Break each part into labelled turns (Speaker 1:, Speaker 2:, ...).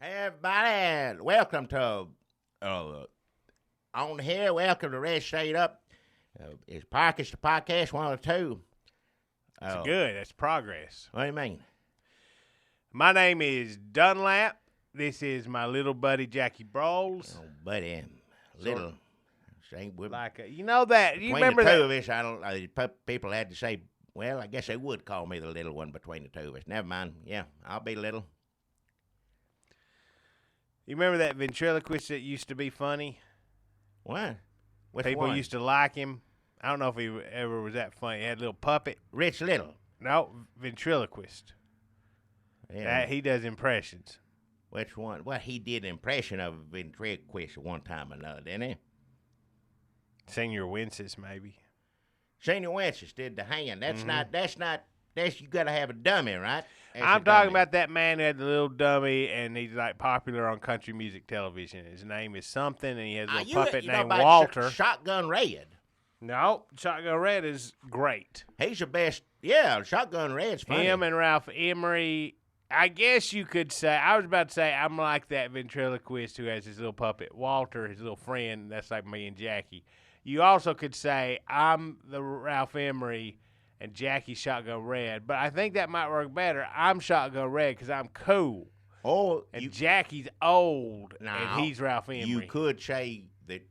Speaker 1: Hey everybody, welcome to on here. Welcome to Red Shade Up. It's Parkers the podcast, one or two.
Speaker 2: It's good. That's progress.
Speaker 1: What do you mean?
Speaker 2: My name is Dunlap. This is my little buddy Jackie Brawls.
Speaker 1: Oh, buddy, little.
Speaker 2: You know that. You remember
Speaker 1: the two
Speaker 2: that?
Speaker 1: of us, I don't. People had to say, well, I guess they would call me the little one between the two of us. Never mind. Yeah, I'll be little.
Speaker 2: You remember that ventriloquist that used to be funny?
Speaker 1: What? Which
Speaker 2: People
Speaker 1: one?
Speaker 2: used to like him. I don't know if he ever was that funny. He had a little puppet.
Speaker 1: Rich Little.
Speaker 2: No, ventriloquist.
Speaker 1: Yeah.
Speaker 2: He does impressions.
Speaker 1: Which one? Well, he did an impression of a ventriloquist one time or another, didn't he?
Speaker 2: Senior Wences, maybe.
Speaker 1: Senior Wences did the hand. That's you got to have a dummy, right?
Speaker 2: I'm talking about that man who had the little dummy, and he's like popular on country music television. His name is something, and he has a little puppet named Walter.
Speaker 1: Shotgun Red.
Speaker 2: No, Shotgun Red is great.
Speaker 1: He's the best. Yeah, Shotgun Red's funny.
Speaker 2: Him and Ralph Emery. I guess you could say, I was about to say, I'm like that ventriloquist who has his little puppet, Walter, his little friend. That's like me and Jackie. You also could say, I'm the Ralph Emery and Jackie Shotgun Red. But I think that might work better. I'm Shotgun Red because I'm cool.
Speaker 1: Oh,
Speaker 2: and Jackie's old, and he's Ralph Emery.
Speaker 1: You could say that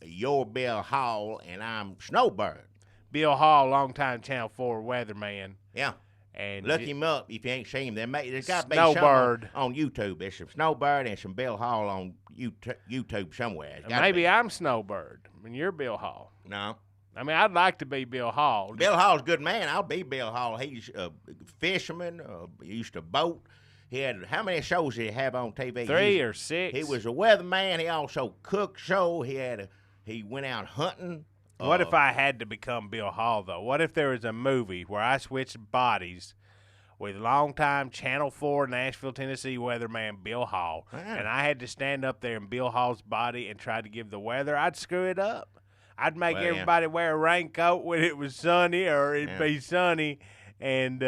Speaker 1: you're Bill Hall and I'm Snowbird.
Speaker 2: Bill Hall, longtime Channel 4 weatherman.
Speaker 1: Yeah.
Speaker 2: And
Speaker 1: look him up if you ain't seen him. There's got to be
Speaker 2: Snowbird
Speaker 1: on YouTube. There's some Snowbird and some Bill Hall on YouTube somewhere.
Speaker 2: Maybe I'm Snowbird and you're Bill Hall.
Speaker 1: No.
Speaker 2: I mean, I'd like to be Bill Hall.
Speaker 1: Bill Hall's a good man. I'll be Bill Hall. He's a fisherman. He used to boat. He had, how many shows did he have on TV?
Speaker 2: 3 or 6.
Speaker 1: He was a weatherman. He also cooked show. He went out hunting.
Speaker 2: What if I had to become Bill Hall, though? What if there was a movie where I switched bodies with longtime Channel 4 Nashville, Tennessee weatherman Bill Hall, and I had to stand up there in Bill Hall's body and try to give the weather? I'd screw it up. I'd make everybody wear a raincoat when it was sunny, or it'd be sunny, and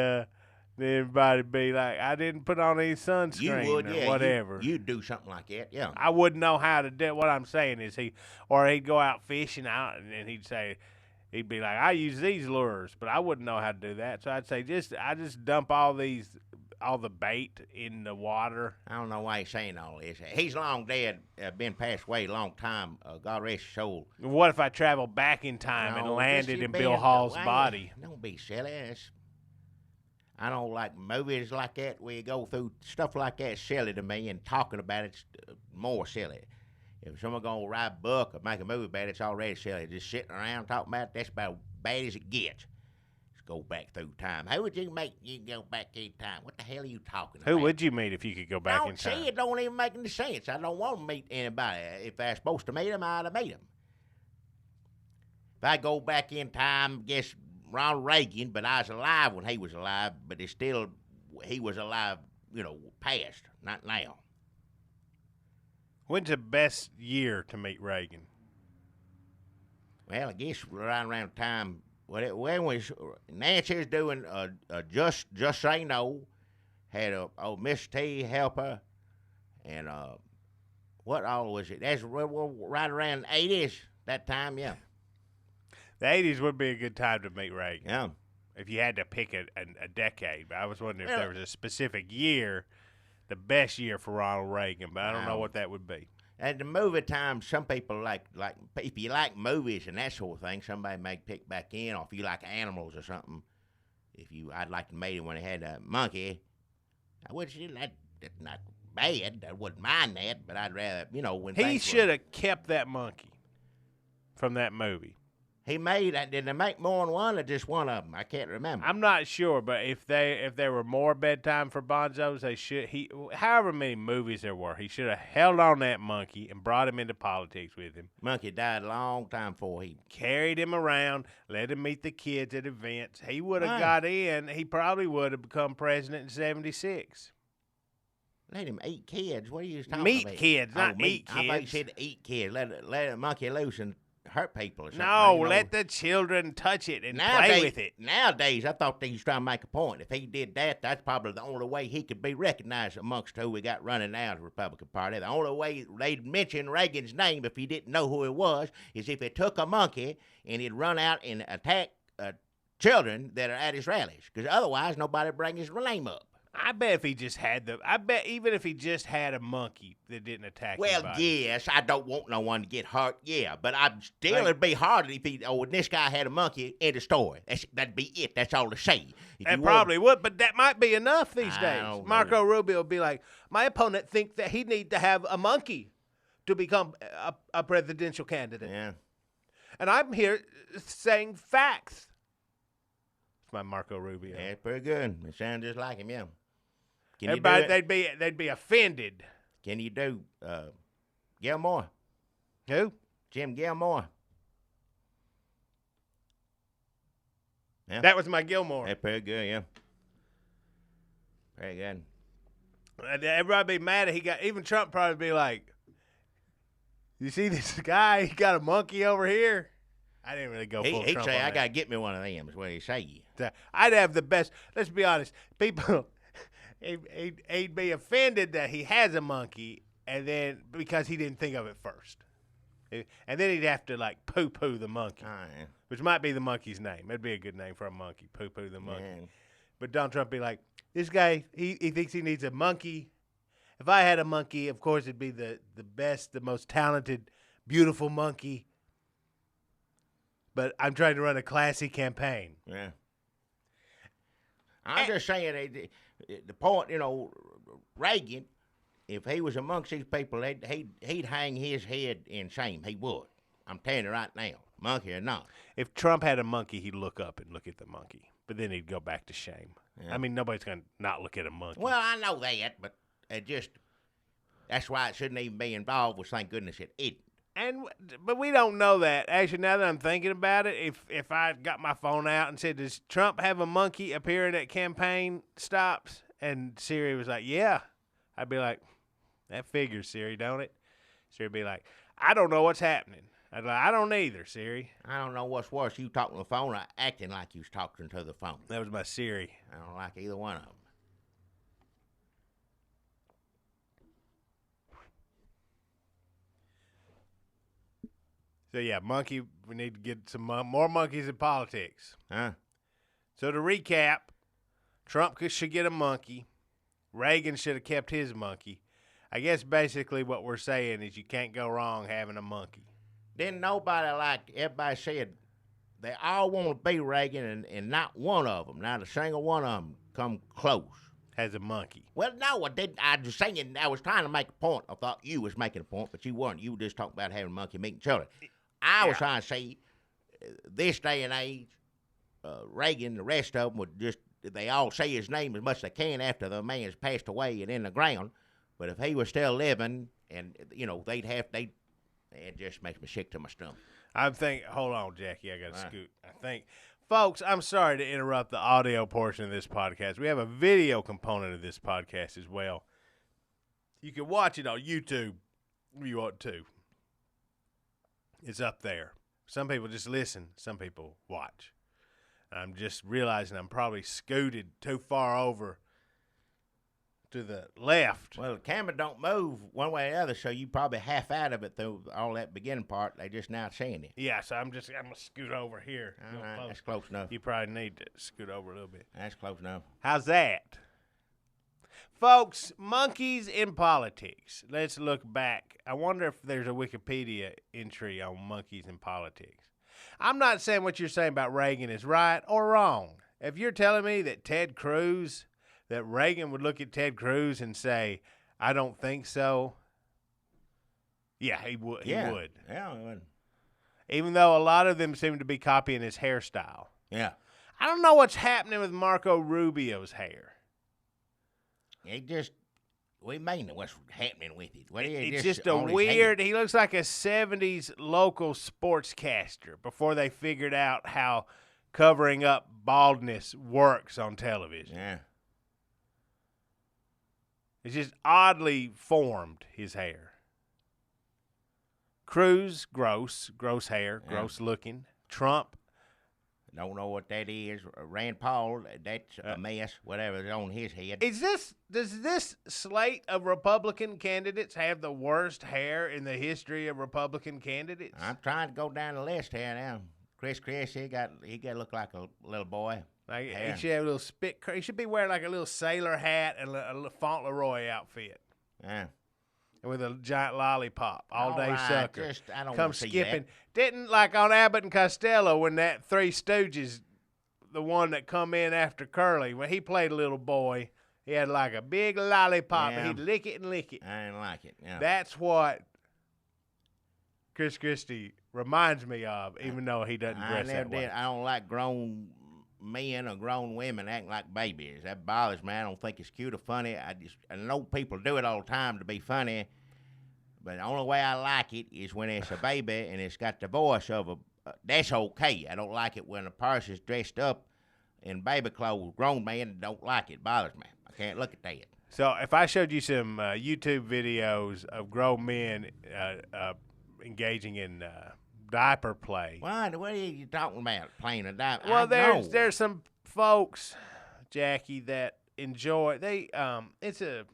Speaker 2: everybody'd be like, I didn't put on any sunscreen or whatever.
Speaker 1: You'd do something like that, yeah.
Speaker 2: I wouldn't know how to do it. What I'm saying is he'd go out fishing out, and then he'd be like, I use these lures, but I wouldn't know how to do that. So I'd say I just dump all the bait in the water.
Speaker 1: I don't know why he's saying all this. He's long dead, been passed away a long time. God rest his soul.
Speaker 2: What if I traveled back in time and landed in Bill Hall's body?
Speaker 1: Don't be silly. I don't like movies like that where you go through stuff like that. Silly to me, and talking about it's more silly. If someone gonna write a book or make a movie about it, it's already silly. Just sitting around talking about it, that's about as bad as it gets. Let's go back through time. Who would you make you go back in time? What the hell are you talking about?
Speaker 2: Who would you meet if you could go back in time?
Speaker 1: See, it don't even make any sense. I don't want to meet anybody. If I was supposed to meet them, I'd have met them. If I go back in time, guess Ronald Reagan, but I was alive when he was alive, but he was alive, past, not now.
Speaker 2: When's the best year to meet Reagan?
Speaker 1: Well, I guess around the time when was Nancy was doing just say no, had a Miss T help her, and what all was it? That's right around the 80s that time, yeah.
Speaker 2: The 80s would be a good time to meet Reagan.
Speaker 1: Yeah.
Speaker 2: If you had to pick a decade. But I was wondering if there was a specific year, the best year for Ronald Reagan, but I don't know what that would be.
Speaker 1: At the movie time, some people like if you like movies and that sort of thing, somebody may pick back in, or if you like animals or something. I'd like to meet him when he had a monkey. I would say that's not bad. I wouldn't mind that, but I'd rather, when
Speaker 2: he should have kept that monkey from that movie.
Speaker 1: He made. Did they make more than one or just one of them? I can't remember.
Speaker 2: I'm not sure, but if there were more bedtime for Bonzos, they should. However many movies there were, he should have held on that monkey and brought him into politics with him.
Speaker 1: Monkey died a long time before he
Speaker 2: carried him around, let him meet the kids at events. He would have got in. He probably would have become president in '76.
Speaker 1: Let him eat kids. What are you talking about?
Speaker 2: Meet kids, not eat kids.
Speaker 1: I thought you said eat kids. Let a monkey loose and hurt people or something.
Speaker 2: No, let the children touch it and play with it.
Speaker 1: Nowadays, I thought they was trying to make a point. If he did that, that's probably the only way he could be recognized amongst who we got running now, the Republican Party. The only way they'd mention Reagan's name if he didn't know who he was is if he took a monkey and he'd run out and attack children that are at his rallies. Because otherwise, nobody bring his name up.
Speaker 2: I bet if he just had even if he just had a monkey that didn't attack
Speaker 1: Well,
Speaker 2: anybody.
Speaker 1: yes, I don't want no one to get hurt, yeah, but it'd be harder if this guy had a monkey, end of story. That'd be it. That's all to say.
Speaker 2: It probably would, but that might be enough these days.
Speaker 1: don't know.
Speaker 2: Marco Rubio would be like, my opponent thinks that he needs to have a monkey to become a presidential candidate.
Speaker 1: Yeah.
Speaker 2: And I'm here saying facts. It's my Marco Rubio.
Speaker 1: Yeah, it's pretty good. It sounds just like him, yeah. Can
Speaker 2: Everybody,
Speaker 1: you do it?
Speaker 2: they'd be offended.
Speaker 1: Can you do Gilmore?
Speaker 2: Who?
Speaker 1: Jim Gilmore. Yeah.
Speaker 2: That was my Gilmore.
Speaker 1: That's pretty good, yeah. Very good.
Speaker 2: Everybody be mad at even Trump probably be like, you see this guy? He got a monkey over here. I didn't really go full
Speaker 1: He'd
Speaker 2: Trump
Speaker 1: say,
Speaker 2: on
Speaker 1: I
Speaker 2: that.
Speaker 1: got to get me one of them, is what he'd say.
Speaker 2: I'd have the best. Let's be honest. People, he'd be offended that he has a monkey, and then because he didn't think of it first. And then he'd have to, like, poo-poo the monkey,
Speaker 1: Yeah.
Speaker 2: which might be the monkey's name. It'd be a good name for a monkey, poo-poo the monkey.
Speaker 1: Yeah.
Speaker 2: But Donald Trump be like, this guy, he thinks he needs a monkey. If I had a monkey, of course, it'd be the best, the most talented, beautiful monkey. But I'm trying to run a classy campaign.
Speaker 1: Yeah. I'm just saying, the point, Reagan, if he was amongst these people, he'd hang his head in shame. He would. I'm telling you right now, monkey or not.
Speaker 2: If Trump had a monkey, he'd look up and look at the monkey. But then he'd go back to shame.
Speaker 1: Yeah.
Speaker 2: I mean, nobody's going to not look at a monkey.
Speaker 1: Well, I know that, but that's why it shouldn't even be involved, was thank goodness it isn't.
Speaker 2: But we don't know that. Actually, now that I'm thinking about it, if I got my phone out and said, does Trump have a monkey appearing at campaign stops? And Siri was like, yeah. I'd be like, that figures, Siri, don't it? Siri would be like, I don't know what's happening. I'd be like, I don't either, Siri.
Speaker 1: I don't know what's worse, you talking on the phone or acting like you was talking to the phone.
Speaker 2: That was my Siri.
Speaker 1: I don't like either one of them.
Speaker 2: So, yeah, monkey, we need to get some more monkeys in politics.
Speaker 1: Huh?
Speaker 2: So, to recap, Trump should get a monkey. Reagan should have kept his monkey. I guess basically what we're saying is you can't go wrong having a monkey.
Speaker 1: Didn't nobody everybody said they all want to be Reagan, and not one of them, not a single one of them, come close.
Speaker 2: Has a monkey.
Speaker 1: Well, no, I didn't. I was saying, I was trying to make a point. I thought you was making a point, but you weren't. You were just talking about having a monkey meeting children. I was trying to say, this day and age, Reagan, the rest of them would they all say his name as much as they can after the man's passed away and in the ground. But if he was still living, and, it just makes me sick to my stomach.
Speaker 2: Hold on, Jackie, I got to scoot. Folks, I'm sorry to interrupt the audio portion of this podcast. We have a video component of this podcast as well. You can watch it on YouTube if you want to. It's up there. Some people just listen. Some people watch. I'm just realizing I'm probably scooted too far over to the left.
Speaker 1: Well, the camera don't move one way or the other, so you probably half out of it through all that beginning part. They just now seeing it.
Speaker 2: Yeah, so I'm going to scoot over here.
Speaker 1: All right, that's close enough.
Speaker 2: You probably need to scoot over a little bit.
Speaker 1: That's close enough.
Speaker 2: How's that? Folks, monkeys in politics. Let's look back. I wonder if there's a Wikipedia entry on monkeys in politics. I'm not saying what you're saying about Reagan is right or wrong. If you're telling me that that Reagan would look at Ted Cruz and say, I don't think so, yeah, he would.
Speaker 1: Yeah.
Speaker 2: He would.
Speaker 1: Yeah, he would.
Speaker 2: Even though a lot of them seem to be copying his hairstyle.
Speaker 1: Yeah.
Speaker 2: I don't know what's happening with Marco Rubio's hair.
Speaker 1: We mean what's happening with it.
Speaker 2: It's just a weird, he looks like a 70s local sportscaster before they figured out how covering up baldness works on television.
Speaker 1: Yeah.
Speaker 2: It's just oddly formed, his hair. Cruz, gross hair, gross looking. Trump.
Speaker 1: Don't know what that is. Rand Paul, that's a mess, whatever's on his head.
Speaker 2: Does this slate of Republican candidates have the worst hair in the history of Republican candidates?
Speaker 1: I'm trying to go down the list here now. Chris, he got to look like a little boy.
Speaker 2: Like he should have a little spit. He should be wearing like a little sailor hat and a Fauntleroy outfit.
Speaker 1: Yeah.
Speaker 2: With a giant lollipop, all day sucker.
Speaker 1: I don't
Speaker 2: come
Speaker 1: see
Speaker 2: skipping.
Speaker 1: that.
Speaker 2: Didn't like on Abbott and Costello when that Three Stooges, the one that come in after Curly, when he played a little boy, he had like a big lollipop and he'd lick it and lick it.
Speaker 1: I didn't like it. Yeah.
Speaker 2: That's what Chris Christie reminds me of, even though he doesn't dress that way.
Speaker 1: I don't like grown men or grown women acting like babies. That bothers me. I don't think it's cute or funny. I know people do it all the time to be funny, but the only way I like it is when it's a baby and it's got the voice of a. That's okay. I don't like it when a person's dressed up in baby clothes. Grown men don't like it. It bothers me. I can't look at that.
Speaker 2: So if I showed you some YouTube videos of grown men engaging in diaper play.
Speaker 1: What are you talking about? Playing a diaper?
Speaker 2: Well, there's some folks, Jackie, that enjoy. It's a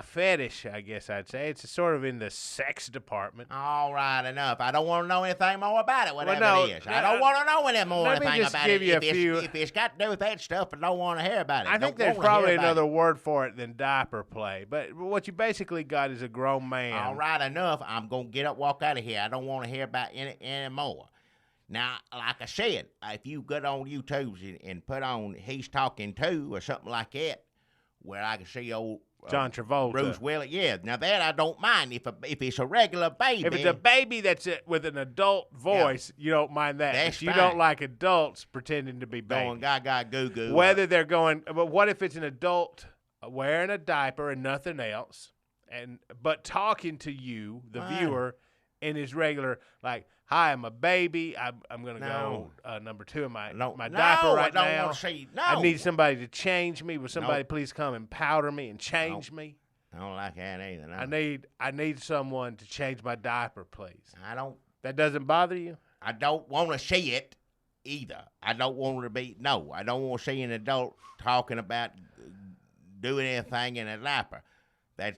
Speaker 2: fetish, I guess I'd say. It's sort of in the sex department.
Speaker 1: All right, enough. I don't want to know anything more about it, whatever it is. I don't want to know anything about it. If it's got to do with that stuff, I don't want to hear about it.
Speaker 2: I think there's probably another word for it than diaper play. But what you basically got is a grown man.
Speaker 1: All right, enough. I'm going to get up, walk out of here. I don't want to hear about it anymore. Now, like I said, if you get on YouTube and put on He's Talking To or something like that, where I can see old
Speaker 2: John Travolta.
Speaker 1: Bruce Willis, yeah. Now that I don't mind if it's a regular baby.
Speaker 2: If it's a baby that's with an adult voice, you don't mind that.
Speaker 1: That's
Speaker 2: you don't like adults pretending to be babies.
Speaker 1: Going gaga goo goo.
Speaker 2: Whether they're going, but what if it's an adult wearing a diaper and nothing else, but talking to you, the viewer, in his regular like, "Hi, I'm a baby. I'm gonna go number 2 in my diaper right now.
Speaker 1: I don't want to see. No,
Speaker 2: I need somebody to change me. Will somebody please come and powder me and change me?
Speaker 1: I don't like that either. No.
Speaker 2: I need someone to change my diaper, please.
Speaker 1: I don't.
Speaker 2: That doesn't bother you?
Speaker 1: I don't want to see it either. I don't want to be. No, I don't want to see an adult talking about doing anything in a diaper. That's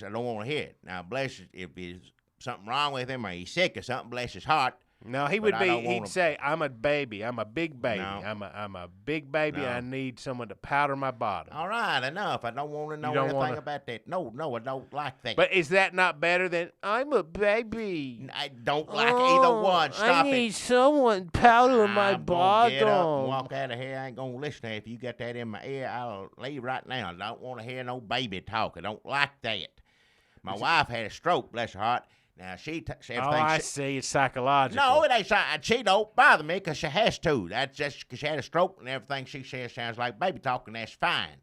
Speaker 1: I don't want to hear it. Now, bless it, if it's something wrong with him or he's sick or something, bless his heart.
Speaker 2: No, he'd say, "I'm a baby. I'm a big baby. No. I'm a big baby. No. And I need someone to powder my bottom."
Speaker 1: All right, enough. I don't want to know anything about that. No, I don't like that.
Speaker 2: But is that not better than "I'm a baby"?
Speaker 1: I don't like either one. Stop it.
Speaker 2: I need someone powder my bottom.
Speaker 1: Get up and walk out of here. I ain't gonna listen to it. If you got that in my ear, I'll leave right now. I don't want to hear no baby talk. I don't like that. My wife had a stroke, bless her heart. Now,
Speaker 2: I see. It's psychological.
Speaker 1: No, it ain't. She don't bother me because she has to. That's just because she had a stroke and everything she says sounds like baby talk, and that's fine.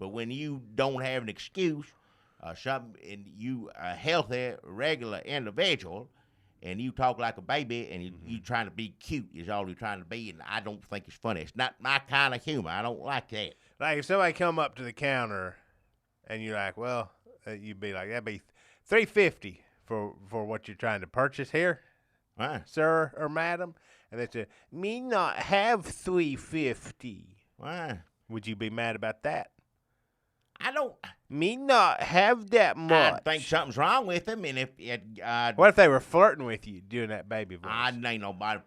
Speaker 1: But when you don't have an excuse or something, and you a healthy, regular individual, and you talk like a baby, and you trying to be cute is all you're trying to be, and I don't think it's funny. It's not my kind of humor. I don't like that.
Speaker 2: Like if somebody come up to the counter, and you're like, well, you'd be like, that'd be $3.50. For what you're trying to purchase here, sir or madam, and they say, "Me not have $3.50."
Speaker 1: Why?
Speaker 2: Would you be mad about that?
Speaker 1: I don't.
Speaker 2: Me not have that much.
Speaker 1: I think something's wrong with them, and
Speaker 2: what if they were flirting with you doing that baby voice?
Speaker 1: I ain't nobody.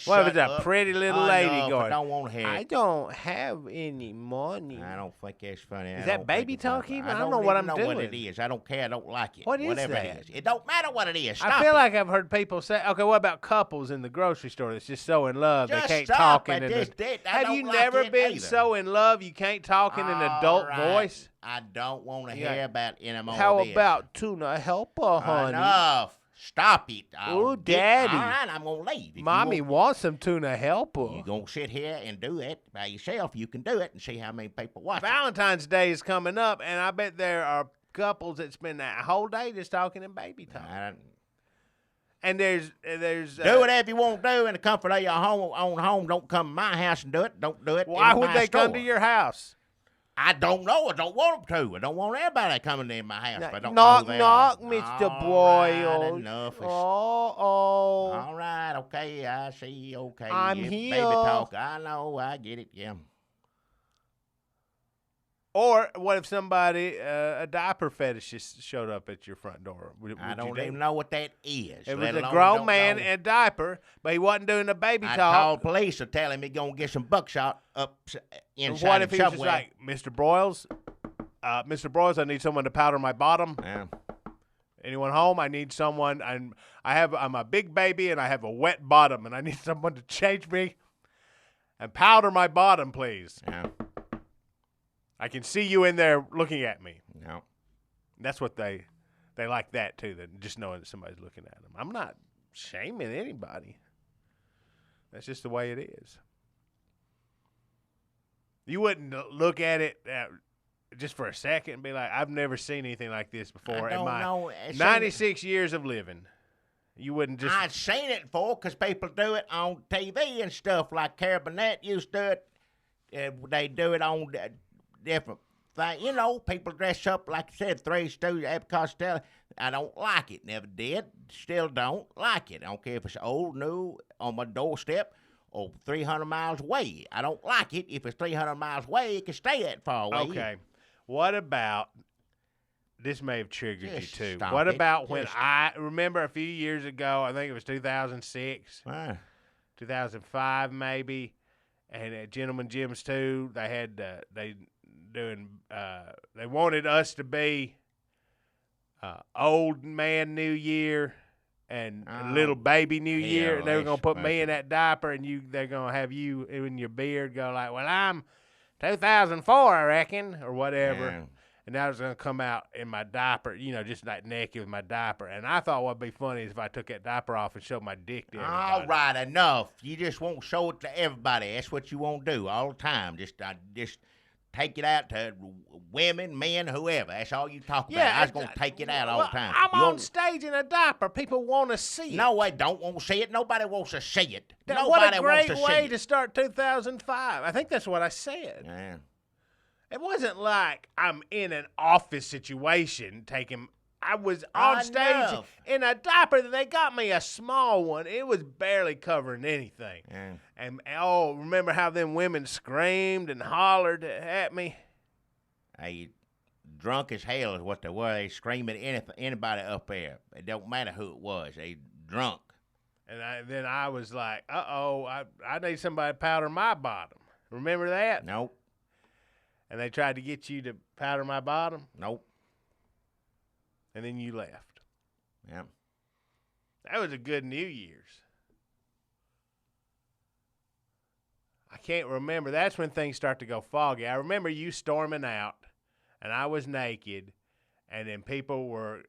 Speaker 2: What if it's a pretty little lady going?
Speaker 1: I don't want to hear.
Speaker 2: I don't have any money.
Speaker 1: I don't think that's funny.
Speaker 2: Is that baby talk even? I don't know what I'm doing.
Speaker 1: I don't know what it is. I don't care. I don't like it.
Speaker 2: What is
Speaker 1: Whatever
Speaker 2: that?
Speaker 1: It is. It don't matter what it is.
Speaker 2: I feel like I've heard people say, okay, what about couples in the grocery store that's just so in love they can't talk in an Have you never been so in love you can't talk in an adult voice?
Speaker 1: I don't want to hear about any more
Speaker 2: How
Speaker 1: of this.
Speaker 2: about tuna helper, honey?
Speaker 1: Enough. Stop it.
Speaker 2: Oh, Daddy.
Speaker 1: All right, I'm going to leave.
Speaker 2: Mommy wants some tuna helper.
Speaker 1: You're going to sit here and do it by yourself. You can do it and see how many people watch
Speaker 2: Valentine's Day is coming up, and I bet there are couples that spend that whole day just talking in baby talk. And there's
Speaker 1: do whatever you want to do in the comfort of your own home. Don't come to my house and do it. Don't do it.
Speaker 2: Why would they
Speaker 1: store.
Speaker 2: come to your house?
Speaker 1: I don't know. I don't want them to. I don't want everybody coming in my house. If I don't
Speaker 2: Knock,
Speaker 1: know who they
Speaker 2: knock,
Speaker 1: are.
Speaker 2: Mr.
Speaker 1: All right,
Speaker 2: Boyle.
Speaker 1: enough.
Speaker 2: Oh.
Speaker 1: All right, okay, I see, okay.
Speaker 2: I'm
Speaker 1: yeah,
Speaker 2: here.
Speaker 1: Baby talk, I know, I get it, yeah.
Speaker 2: Or what if somebody, a diaper fetishist showed up at your front door? Would
Speaker 1: I don't
Speaker 2: you
Speaker 1: even know what that is.
Speaker 2: It
Speaker 1: let
Speaker 2: was a
Speaker 1: alone
Speaker 2: grown
Speaker 1: don't
Speaker 2: man
Speaker 1: know.
Speaker 2: in a diaper, but he wasn't doing the baby
Speaker 1: I
Speaker 2: talk.
Speaker 1: called police to tell him he's going to get some buckshot up inside
Speaker 2: What if he was just
Speaker 1: somewhere.
Speaker 2: like, Mr. Broyles, I need someone to powder my bottom.
Speaker 1: Yeah.
Speaker 2: Anyone home? I need someone. I'm a big baby and I have a wet bottom and I need someone to change me and powder my bottom, please.
Speaker 1: Yeah.
Speaker 2: I can see you in there looking at me.
Speaker 1: No.
Speaker 2: That's what they like that too, than just knowing that somebody's looking at them. I'm not shaming anybody. That's just the way it is. You wouldn't look at it just for a second and be like, I've never seen anything like this before in my 96 years of living. You wouldn't just...
Speaker 1: I've seen it before because people do it on TV and stuff like Carbonet used to do it. They do it on different things. You know, people dress up, like I said, Three Stooges, Abbott Costello. I don't like it. Never did. Still don't like it. I don't care if it's old, new, on my doorstep, or 300 miles away. I don't like it. If it's 300 miles away, it can stay that far away.
Speaker 2: Okay. What about, this may have triggered you too.
Speaker 1: Stop
Speaker 2: What
Speaker 1: it.
Speaker 2: about when I remember a few years ago, I think it was 2006, 2005 maybe, and at Gentleman Jim's too, they had, they wanted us to be old man New Year and little baby New Year, and they were going to put me in that diaper, and they're going to have you in your beard go like, well, I'm 2004, I reckon, or whatever.
Speaker 1: Yeah.
Speaker 2: And I was going to come out in my diaper, just like naked with my diaper. And I thought what would be funny is if I took that diaper off and showed my dick to everybody.
Speaker 1: All right, enough. You just won't show it to everybody. That's what you won't do all the time. Just take it out to women, men, whoever. That's all you talk about. I was going to take it out all the time.
Speaker 2: I'm on stage in a diaper. People want to see it.
Speaker 1: No, they don't want to see it. Nobody wants to see it.
Speaker 2: What
Speaker 1: Nobody
Speaker 2: a
Speaker 1: wants
Speaker 2: great
Speaker 1: to
Speaker 2: way
Speaker 1: see
Speaker 2: to
Speaker 1: it.
Speaker 2: start 2005. I think that's what I said.
Speaker 1: Yeah.
Speaker 2: It wasn't like I'm in an office situation taking. I was on stage in a diaper. They got me a small one. It was barely covering anything.
Speaker 1: Yeah.
Speaker 2: And remember how them women screamed and hollered at me?
Speaker 1: Hey, drunk as hell is what they were. They screaming at anybody up there. It don't matter who it was. They drunk.
Speaker 2: And then I was like, I need somebody to powder my bottom. Remember that?
Speaker 1: Nope.
Speaker 2: And they tried to get you to powder my bottom?
Speaker 1: Nope.
Speaker 2: And then you left.
Speaker 1: Yeah.
Speaker 2: That was a good New Year's. I can't remember. That's when things start to go foggy. I remember you storming out, and I was naked, and then people were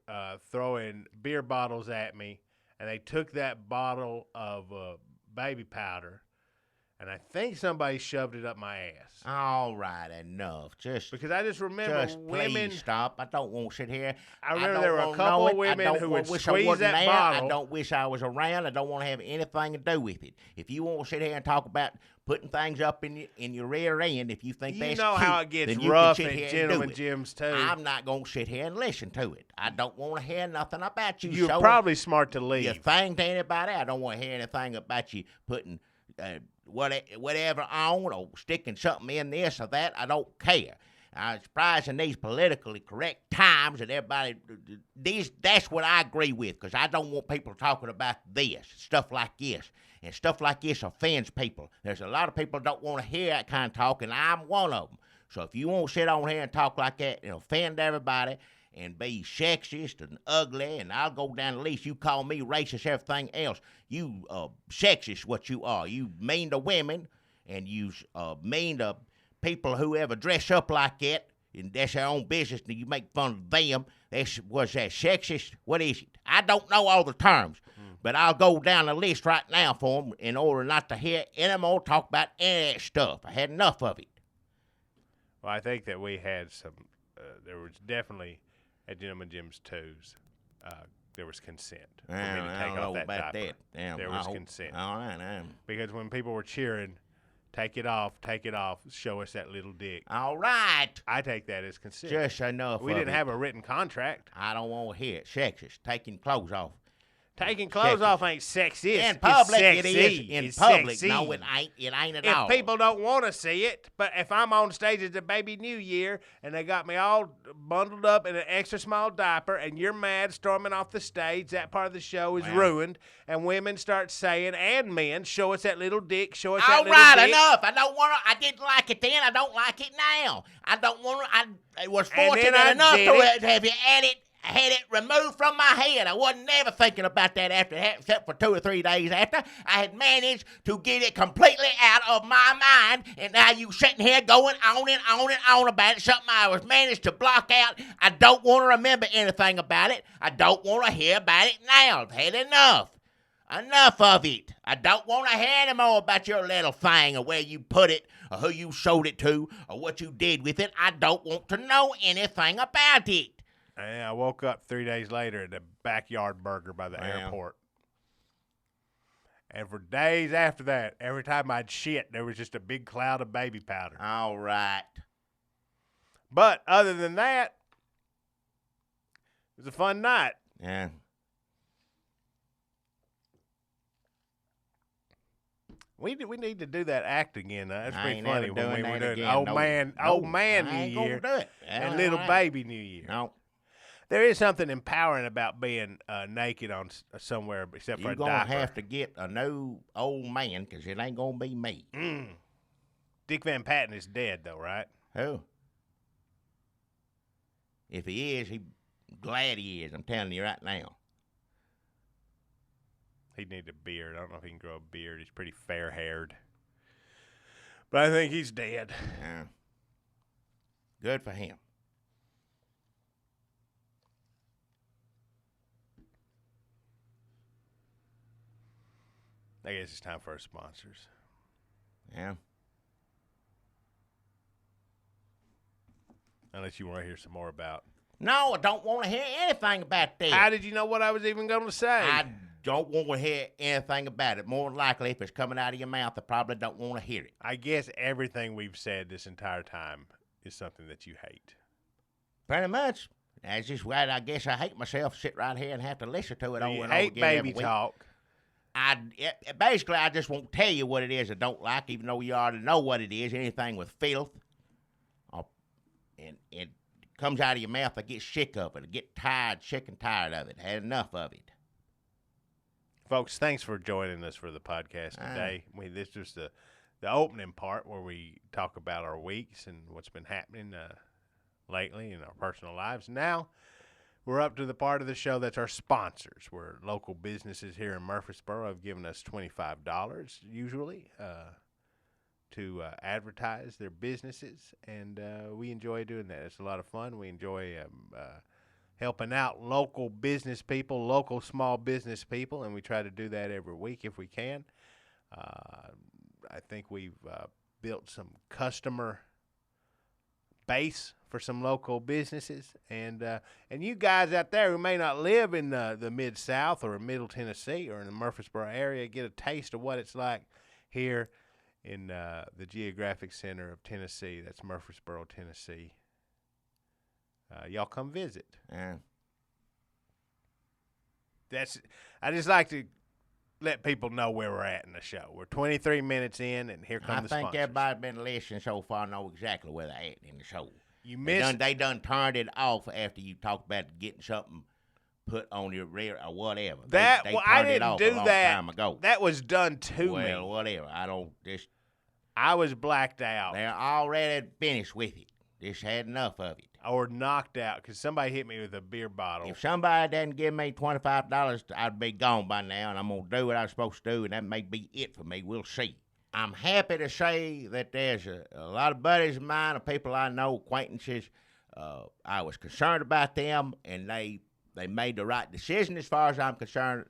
Speaker 2: throwing beer bottles at me, and they took that bottle of baby powder, and I think somebody shoved it up my ass.
Speaker 1: All right, enough.
Speaker 2: Because I just remember women.
Speaker 1: Please stop. I don't want to sit here.
Speaker 2: I remember there were a couple of women who would squeeze that bottle.
Speaker 1: I don't wish I was around. I don't want to have anything to do with it. If you want to sit here and talk about putting things up in your rear end, if you think that's cute,
Speaker 2: how it gets
Speaker 1: then you
Speaker 2: rough
Speaker 1: can sit
Speaker 2: at
Speaker 1: here
Speaker 2: Gentleman
Speaker 1: and do it.
Speaker 2: Jim's too.
Speaker 1: I'm not going to sit here and listen to it. I don't want to hear nothing about you.
Speaker 2: You're probably smart to leave.
Speaker 1: Your thing to anybody. I don't want to hear anything about you putting whatever on or sticking something in this or that. I don't care. I'm surprised in these politically correct times that everybody, that's what I agree with, because I don't want people talking about this, stuff like this. And stuff like this offends people. There's a lot of people don't want to hear that kind of talk, and I'm one of them. So if you want to sit on here and talk like that and offend everybody and be sexist and ugly, and I'll go down the list. You call me racist, everything else. You sexist, what you are. You mean to women, and you mean to people who ever dress up like that, and that's their own business, and you make fun of them. Was that sexist? What is it? I don't know all the terms, but I'll go down the list right now for them in order not to hear any more talk about any of that stuff. I had enough of it.
Speaker 2: Well, I think that we had some, there was definitely, at Gentleman Jim's 2s, there was consent for me to take off that diaper.
Speaker 1: There
Speaker 2: was consent.
Speaker 1: All right.
Speaker 2: Because when people were cheering Take it off. Show us that little dick.
Speaker 1: All right.
Speaker 2: I take that as consent.
Speaker 1: Just enough
Speaker 2: We
Speaker 1: of
Speaker 2: didn't
Speaker 1: it.
Speaker 2: have a written contract.
Speaker 1: I don't want to hear it. Sexist. Taking clothes off.
Speaker 2: Taking clothes off ain't sexist.
Speaker 1: In public,
Speaker 2: it's
Speaker 1: it
Speaker 2: sexy.
Speaker 1: is. In
Speaker 2: It's
Speaker 1: public,
Speaker 2: sexy.
Speaker 1: no, it ain't. It ain't at
Speaker 2: If
Speaker 1: all.
Speaker 2: people don't want to see it, but if I'm on stage at the Baby New Year and they got me all bundled up in an extra small diaper and you're mad storming off the stage, that part of the show is ruined, and women start saying, and men, show us that little dick, show us that little
Speaker 1: All right,
Speaker 2: dick.
Speaker 1: enough. I don't want to. I didn't like it then. I don't like it now. I don't want to. I was
Speaker 2: And then
Speaker 1: fortunate
Speaker 2: I
Speaker 1: enough
Speaker 2: did
Speaker 1: to have you had it removed from my head. I wasn't never thinking about that after that, except for 2 or 3 days after. I had managed to get it completely out of my mind, and now you sitting here going on and on and on about it, something I was managed to block out. I don't want to remember anything about it. I don't want to hear about it now. I've had enough. Enough of it. I don't want to hear any more about your little thing or where you put it or who you showed it to or what you did with it. I don't want to know anything about it.
Speaker 2: And I woke up 3 days later at the Backyard Burger by the airport. And for days after that, every time I'd shit, there was just a big cloud of baby powder.
Speaker 1: All right.
Speaker 2: But other than that, it was a fun night.
Speaker 1: Yeah.
Speaker 2: We need to do that act again. That's
Speaker 1: I
Speaker 2: pretty
Speaker 1: ain't
Speaker 2: funny
Speaker 1: never
Speaker 2: when
Speaker 1: doing
Speaker 2: we
Speaker 1: that
Speaker 2: do
Speaker 1: again.
Speaker 2: old
Speaker 1: No.
Speaker 2: man
Speaker 1: I
Speaker 2: New
Speaker 1: ain't
Speaker 2: Year
Speaker 1: gonna do it.
Speaker 2: and little baby New Year.
Speaker 1: No.
Speaker 2: There is something empowering about being naked on somewhere except for
Speaker 1: You're
Speaker 2: a
Speaker 1: going to
Speaker 2: diaper.
Speaker 1: have to get a new old man because it ain't going to be me.
Speaker 2: Dick Van Patten is dead, though, right?
Speaker 1: Who? If he is, glad he is. I'm telling you right now.
Speaker 2: He'd need a beard. I don't know if he can grow a beard. He's pretty fair-haired. But I think he's dead.
Speaker 1: Yeah. Good for him.
Speaker 2: I guess it's time for our sponsors.
Speaker 1: Yeah.
Speaker 2: Unless you want to hear some more about.
Speaker 1: No, I don't want to hear anything about that.
Speaker 2: How did you know what I was even going to say?
Speaker 1: I don't want to hear anything about it. More than likely, if it's coming out of your mouth, I probably don't want to hear it.
Speaker 2: I guess everything we've said this entire time is something that you hate.
Speaker 1: Pretty much. That's just why I guess I hate myself, sit right here and have to listen to it over
Speaker 2: You
Speaker 1: and over
Speaker 2: hate
Speaker 1: again every
Speaker 2: baby
Speaker 1: week.
Speaker 2: talk.
Speaker 1: Basically, I just won't tell you what it is I don't like, even though you already know what it is. Anything with filth, and it comes out of your mouth, I get sick of it. I get sick and tired of it. Had enough of it.
Speaker 2: Folks, thanks for joining us for the podcast today. This was the opening part where we talk about our weeks and what's been happening lately in our personal lives. Now, we're up to the part of the show that's our sponsors, where local businesses here in Murfreesboro have given us $25 usually to advertise their businesses, and we enjoy doing that. It's a lot of fun. We enjoy helping out local business people, local small business people, and we try to do that every week if we can. I think we've built some customer base for some local businesses, and you guys out there who may not live in the Mid-South or Middle Tennessee or in the Murfreesboro area get a taste of what it's like here in the geographic center of Tennessee. That's Murfreesboro, Tennessee. Y'all come visit.
Speaker 1: Yeah.
Speaker 2: I just like to let people know where we're at in the show. We're 23 minutes in, and here come the sponsors.
Speaker 1: I think everybody been listening so far know exactly where they're at in the show.
Speaker 2: You missed.
Speaker 1: They done turned it off after you talked about getting something put on your rear or whatever. They
Speaker 2: I
Speaker 1: turned it
Speaker 2: didn't
Speaker 1: off
Speaker 2: do
Speaker 1: a long
Speaker 2: that.
Speaker 1: time ago.
Speaker 2: That was done to me.
Speaker 1: Well, whatever.
Speaker 2: I was blacked out.
Speaker 1: They're already finished with it. Just had enough of it.
Speaker 2: Or knocked out because somebody hit me with a beer bottle.
Speaker 1: If somebody didn't give me $25, I'd be gone by now, and I'm going to do what I'm supposed to do, and that may be it for me. We'll see. I'm happy to say that there's a lot of buddies of mine, or people I know, acquaintances. I was concerned about them, and they made the right decision as far as I'm concerned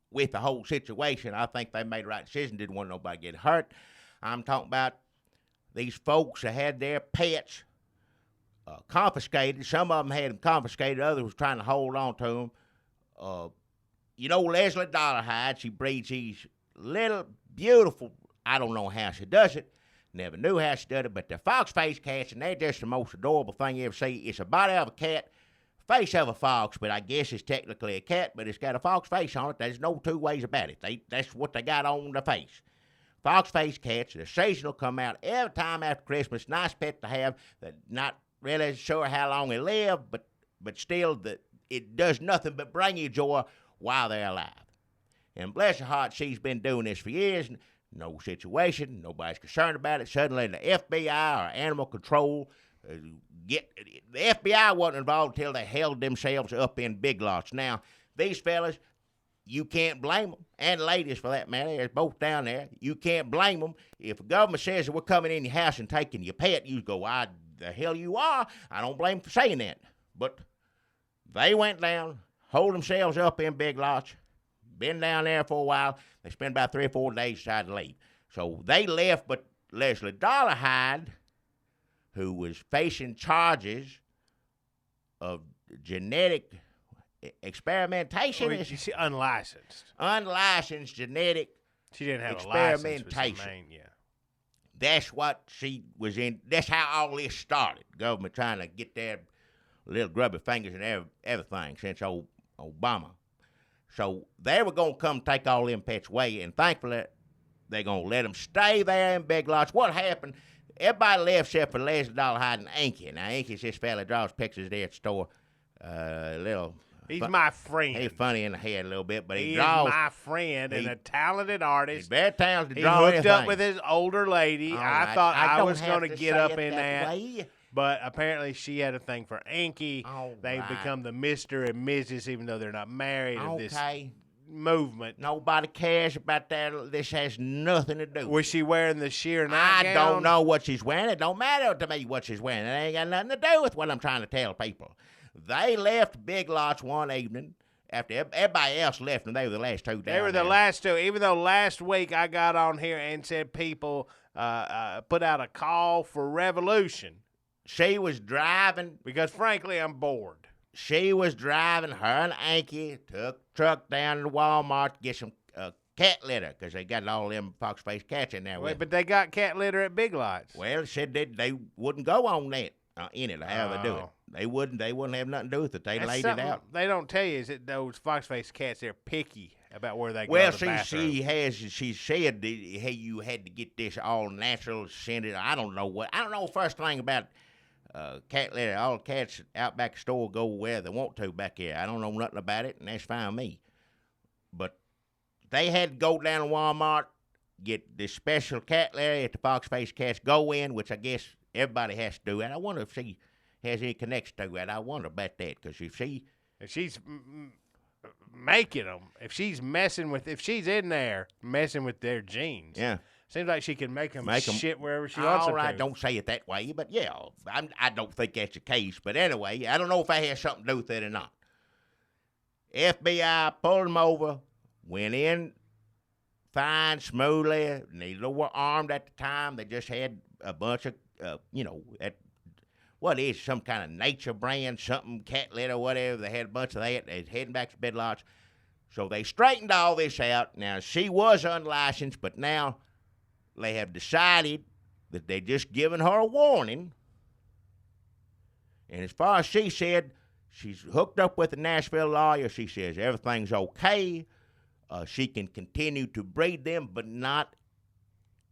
Speaker 1: with the whole situation. I think they made the right decision. Didn't want nobody to get hurt. I'm talking about these folks that had their pets confiscated. Some of them had them confiscated. Others was trying to hold on to them. Leslie Dollarhide, she breeds these little beautiful I don't know how she does it. Never knew how she did it, but the Foxface cats, and they're just the most adorable thing you ever see. It's a body of a cat, face of a fox, but I guess it's technically a cat, but it's got a fox face on it. There's no two ways about it. That's what they got on the face. Foxface cats, the seasonal come out every time after Christmas. Nice pet to have. Not really sure how long they live, but still, it does nothing but bring you joy while they're alive. And bless her heart, she's been doing this for years. No situation. Nobody's concerned about it. Suddenly, the FBI or animal control the FBI wasn't involved until they held themselves up in Big Lots. Now, these fellas, you can't blame them, and ladies for that matter, they're both down there. You can't blame them. If the government says that we're coming in your house and taking your pet, you go, the hell you are. I don't blame them for saying that. But they went down, hold themselves up in Big Lots, been down there for a while. They spent about 3 or 4 days decided to leave. So they left, but Leslie Dollarhide, who was facing charges of genetic experimentation.
Speaker 2: You see, unlicensed.
Speaker 1: Unlicensed genetic
Speaker 2: She didn't have
Speaker 1: experimentation.
Speaker 2: A license. Yeah.
Speaker 1: That's what she was in. That's how all this started. Government trying to get their little grubby fingers and everything since Obama. So they were going to come take all them pets away, and thankfully they're going to let them stay there in Big Lots. What happened? Everybody left except for Leslie Dollarhide and Inky. Now, Inky's this fella draws pictures there at the store.
Speaker 2: He's my friend.
Speaker 1: He's funny in the head a little bit, but he
Speaker 2: draws.
Speaker 1: He's
Speaker 2: my friend and a talented artist.
Speaker 1: He's very talented.
Speaker 2: He
Speaker 1: hooked
Speaker 2: anything. Up with his older lady.
Speaker 1: Right.
Speaker 2: I thought I was
Speaker 1: going
Speaker 2: to get up in that.
Speaker 1: Way.
Speaker 2: But apparently she had a thing for Inky. They've
Speaker 1: right.
Speaker 2: become the Mr. and Mrs., even though they're not married. Of this movement.
Speaker 1: Nobody cares about that. This has nothing to do.
Speaker 2: Was she wearing the sheer nightgown?
Speaker 1: I don't know what she's wearing. It don't matter to me what she's wearing. It ain't got nothing to do with what I'm trying to tell people. They left Big Lots one evening after everybody else left, and they were the last two.
Speaker 2: They were the last two. Even though last week I got on here and said people put out a call for revolution.
Speaker 1: She was driving.
Speaker 2: Because, frankly, I'm bored.
Speaker 1: She was driving, her and Anky took truck down to Walmart to get some cat litter because they got all them Foxface cats in there.
Speaker 2: Wait, but they got cat litter at Big Lots.
Speaker 1: Well, it said they wouldn't go on that in it. How they do it? They wouldn't have nothing to do with it. They laid it out.
Speaker 2: They don't tell you is that those Foxface cats, they're picky about where they go
Speaker 1: well,
Speaker 2: to the bathroom.
Speaker 1: She said that, hey, you had to get this all natural scented. I don't know the first thing about cat litter. All the cats out back the store go where they want to back here. I don't know nothing about it, and that's fine with me. But they had to go down to Walmart, get this special cat litter that the Foxface cats go in, which I guess everybody has to do. And I wonder if she has any connection to that. I wonder about that, because if
Speaker 2: she's making them, if she's in there messing with their genes,
Speaker 1: yeah.
Speaker 2: Seems like she can make them shit wherever she wants them to.
Speaker 1: All right, don't say it that way, but yeah, I don't think that's the case. But anyway, I don't know if that has something to do with it or not. FBI pulled them over, went in fine, smoothly. Neither were armed at the time. They just had a bunch of, what is some kind of nature brand, something, cat litter, whatever. They had a bunch of that. They're heading back to Big Lots. So they straightened all this out. Now, she was unlicensed, but now they have decided that they're just giving her a warning. And as far as she said, she's hooked up with a Nashville lawyer. She says everything's okay. She can continue to breed them, but not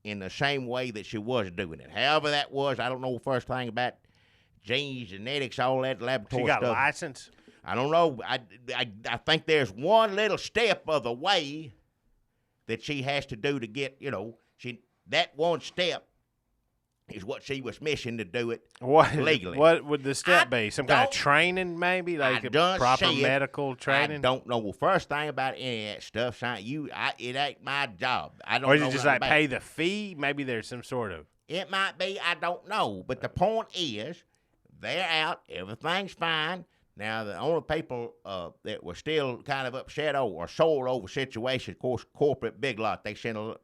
Speaker 1: in the same way that she was doing it. However that was, I don't know the first thing about genes, genetics, all that laboratory stuff.
Speaker 2: She got a license?
Speaker 1: I don't know. I think there's one little step of the way that she has to do to get, that one step is what she was missing to do it legally.
Speaker 2: What would the step be? Some kind of training, maybe? Like proper medical training?
Speaker 1: I don't know the first thing about any of that stuff, son. It ain't my job. I don't know.
Speaker 2: Or is it just like pay the fee? Maybe there's some sort of...
Speaker 1: It might be. I don't know. But the point is, they're out. Everything's fine. Now, the only people that were still kind of upset or sore over the situation, of course, corporate Big Lot, they sent a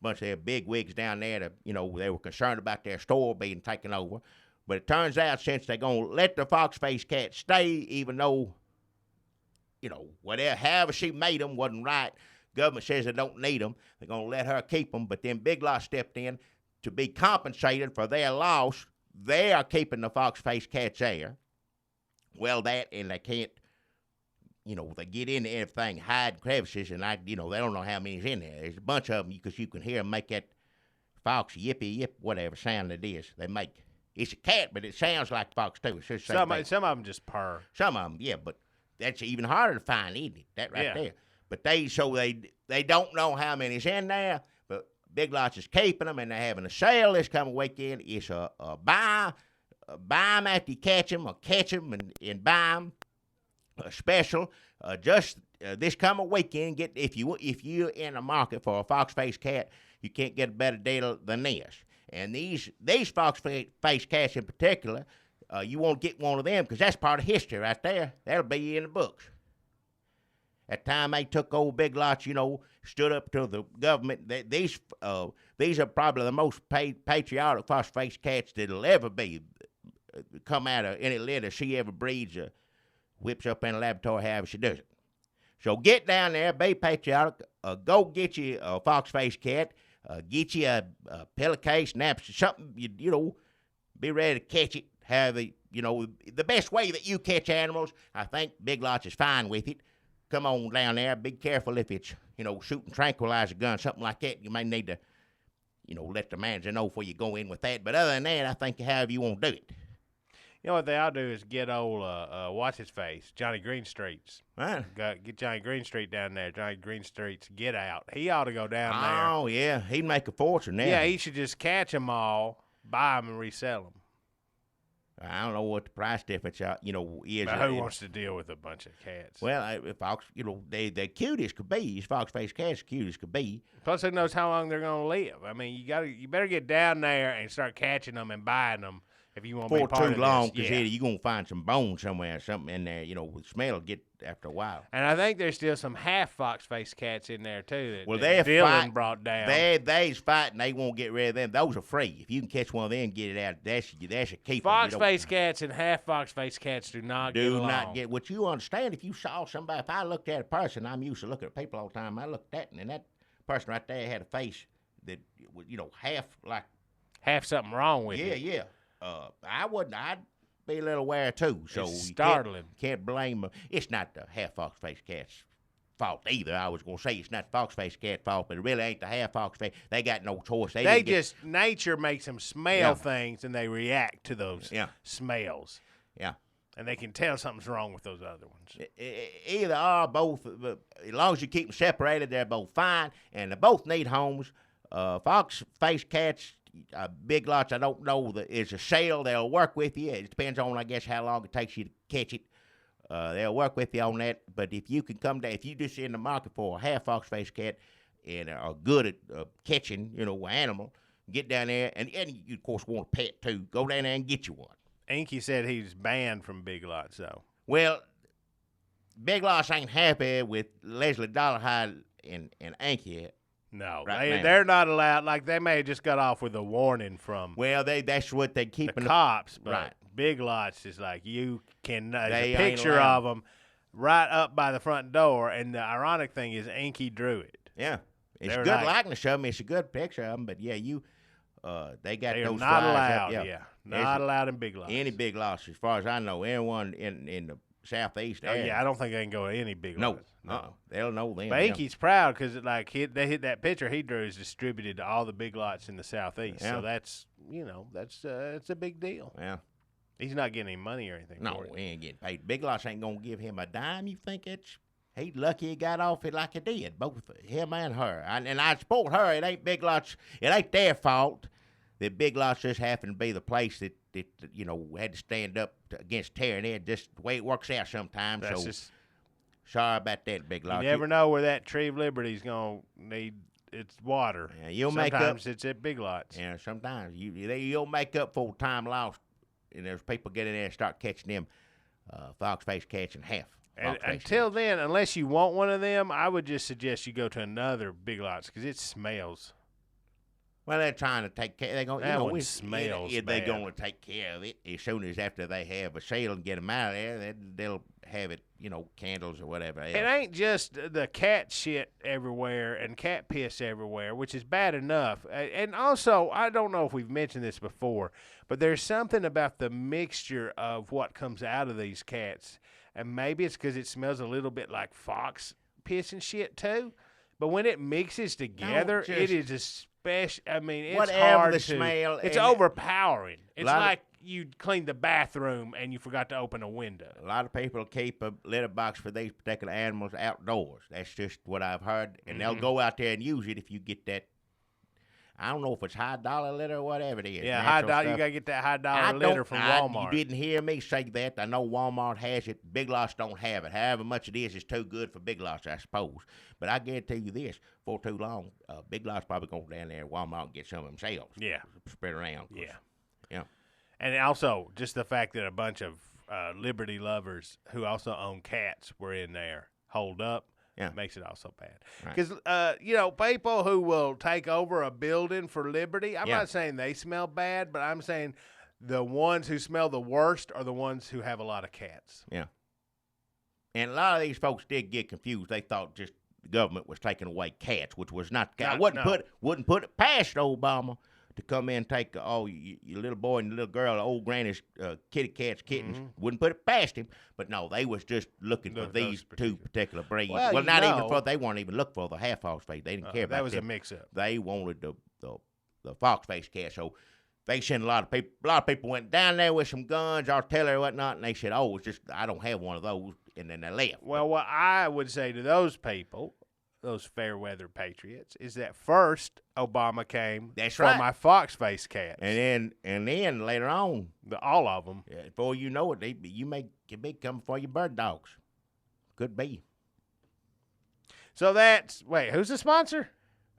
Speaker 1: bunch of their big wigs down there to, they were concerned about their store being taken over. But it turns out since they're going to let the Foxface cat stay, even though, however she made them wasn't right, government says they don't need them. They're going to let her keep them. But then Big Lots stepped in to be compensated for their loss. They are keeping the Foxface cats there. Well, that, and they can't, they get into everything, hide crevices, and they don't know how many's in there. There's a bunch of them because you can hear them make that fox yippee yip, whatever sound it is they make. It's a cat, but it sounds like a fox too.
Speaker 2: Some of them just purr.
Speaker 1: Some of them, yeah, but that's even harder to find, isn't it? That right there. But they don't know how many's in there. But Big Lots is keeping them, and they're having a sale this coming weekend. It's a buy them after you catch them, or catch them and buy them. A special just this coming weekend. If you're in the market for a Foxface cat, you can't get a better deal than this. And these Foxface cats in particular, you won't get one of them because that's part of history right there. That'll be in the books. At the time they took old Big Lots, stood up to the government. These are probably the most patriotic Foxface cats that'll ever be come out of any litter she ever breeds. Whips up in a laboratory, however she does it. So get down there, be patriotic. Go get you a Foxface cat. Get you a pillowcase, naps, something, be ready to catch it. Have the best way that you catch animals, I think Big Lots is fine with it. Come on down there. Be careful if it's, shooting tranquilizer gun, something like that. You may need to, let the manager know before you go in with that. But other than that, I think however you want to do it.
Speaker 2: You know what they ought to do is get old, what's his face, Johnny Greenstreet's.
Speaker 1: Right.
Speaker 2: Get Johnny Greenstreet down there. Johnny Greenstreet's Get Out. He ought to go down there.
Speaker 1: Oh, yeah. He'd make a fortune there.
Speaker 2: Yeah, he should just catch them all, buy them, and resell them.
Speaker 1: I don't know what the price difference, is.
Speaker 2: But who wants to deal with a bunch of cats?
Speaker 1: Well, Fox, they're cute as could be. These Foxface cats are cute as could be.
Speaker 2: Plus, who knows how long they're going to live? I mean, you better get down there and start catching them and buying them. If you want to be part of this.
Speaker 1: For too long, because you're going to find some bones somewhere or something in there. The smell will get after a while.
Speaker 2: And I think there's still some half Foxface cats in there, too, that
Speaker 1: they're
Speaker 2: Dylan brought down.
Speaker 1: They's fighting. They won't get rid of them. Those are free. If you can catch one of them and get it out, that's a keeper.
Speaker 2: Foxface cats and half Foxface cats do not get along.
Speaker 1: Do not get. What you understand, if you saw somebody, if I looked at a person, I'm used to looking at people all the time. I looked at and that person right there had a face that, half like.
Speaker 2: Half something wrong with it.
Speaker 1: Yeah. I wouldn't. I'd be a little aware too. So
Speaker 2: it's startling.
Speaker 1: Can't blame them. It's not the half Foxface cat's fault either. I was gonna say it's not the Foxface cat fault, but it really ain't the half Foxface. They got no choice.
Speaker 2: Nature makes them smell things and they react to those smells.
Speaker 1: Yeah. And
Speaker 2: they can tell something's wrong with those other ones.
Speaker 1: Either or, both. As long as you keep them separated, they're both fine, and they both need homes. Foxface cats. Big Lots, I don't know. It's a sale. They'll work with you. It depends on, I guess, how long it takes you to catch it. They'll work with you on that. But if you can come down, if you just in the market for a half Foxface cat and are good at catching, an animal, get down there. And you, of course, want a pet, too. Go down there and get you one.
Speaker 2: Inky said he's banned from Big Lots, though.
Speaker 1: Well, Big Lots ain't happy with Leslie Dollarhide and Inky.
Speaker 2: No, they're not allowed. Like, they may have just got off with a warning from
Speaker 1: that's what they keep
Speaker 2: the cops. But
Speaker 1: right.
Speaker 2: Big Lots is like, you can. There's a picture of them right up by the front door, and the ironic thing is Inky drew it.
Speaker 1: Yeah, it's a good likeness of them. It's a good picture of them. But yeah, they got those
Speaker 2: not
Speaker 1: flyers
Speaker 2: allowed.
Speaker 1: up.
Speaker 2: Yeah, not allowed in Big Lots.
Speaker 1: Any Big Lots, as far as I know, anyone in the southeast area.
Speaker 2: Yeah, I don't think they can go to any Big Lots.
Speaker 1: No, they'll know them.
Speaker 2: But Inky's proud because they hit that picture he drew is distributed to all the Big Lots in the southeast. Yeah. So that's it's a big deal.
Speaker 1: Yeah,
Speaker 2: he's not getting any money or anything.
Speaker 1: No, he ain't getting paid. Big Lots ain't gonna give him a dime. You think he's lucky he got off it like he did, both him and her. And I support her. It ain't Big Lots. It ain't their fault that Big Lots just happened to be the place that had to stand up against tearing it. Just the way it works out sometimes.
Speaker 2: That's
Speaker 1: so sorry about that, Big Lots.
Speaker 2: You never know where that Tree of Liberty's gonna need its water.
Speaker 1: Yeah,
Speaker 2: sometimes it's at Big Lots.
Speaker 1: Yeah, sometimes you'll make up for time lost, and there's people get in there and start catching them Foxface cats in half.
Speaker 2: And until then, unless you want one of them, I would just suggest you go to another Big Lots because it smells.
Speaker 1: Well, they're trying to take care. They're going.
Speaker 2: That one smells
Speaker 1: They're
Speaker 2: bad.
Speaker 1: going to take care of it as soon as after they have a sale and get them out of there. They'll have it, candles or whatever else.
Speaker 2: It ain't just the cat shit everywhere and cat piss everywhere, which is bad enough. And also, I don't know if we've mentioned this before, but there's something about the mixture of what comes out of these cats, and maybe it's because it smells a little bit like fox piss and shit too. But when it mixes together, it is a special. I mean, it's
Speaker 1: whatever
Speaker 2: hard
Speaker 1: the
Speaker 2: to.
Speaker 1: smell.
Speaker 2: It's
Speaker 1: and
Speaker 2: overpowering. It's
Speaker 1: lot of-
Speaker 2: like you cleaned the bathroom and you forgot to open a window.
Speaker 1: A lot of people keep a litter box for these particular animals outdoors. That's just what I've heard. And they'll go out there and use it if you get that. I don't know if it's $high litter or whatever it is.
Speaker 2: Yeah,
Speaker 1: natural
Speaker 2: $high. You
Speaker 1: stuff.
Speaker 2: gotta get that $high litter from Walmart.
Speaker 1: You didn't hear me say that. I know Walmart has it. Big Lots don't have it. However much it is too good for Big Lots, I suppose. But I guarantee you this: for too long, Big Lots probably going down there at Walmart and get some of themselves.
Speaker 2: Yeah,
Speaker 1: spread around.
Speaker 2: Yeah. And also, just the fact that a bunch of liberty lovers who also own cats were in there holed up.
Speaker 1: Yeah.
Speaker 2: Makes it all so bad.
Speaker 1: Right.
Speaker 2: Because, people who will take over a building for liberty, I'm
Speaker 1: Yeah.
Speaker 2: not saying they smell bad, but I'm saying the ones who smell the worst are the ones who have a lot of cats.
Speaker 1: Yeah. And a lot of these folks did get confused. They thought just the government was taking away cats, which was not the case. Wouldn't put it past Obama to come in and take your little boy and your little girl, old granny's kitty cats, kittens. Wouldn't put it past him. But no, they was just looking for these two particular breeds.
Speaker 2: Well,
Speaker 1: They weren't even looking for the half Foxface. They didn't care about
Speaker 2: that was
Speaker 1: them.
Speaker 2: a mix-up.
Speaker 1: They wanted the Foxface cat. So they sent a lot of people. A lot of people went down there with some guns, artillery, whatnot, and they said, "Oh, it's just I don't have one of those," and then they left.
Speaker 2: Well, what I would say to those people, those fair weather patriots, is that first Obama came
Speaker 1: That's
Speaker 2: for
Speaker 1: right.
Speaker 2: my Foxface cats,
Speaker 1: And then later on,
Speaker 2: all of them.
Speaker 1: before you know it, you may be coming for your bird dogs. Could be.
Speaker 2: So who's the sponsor?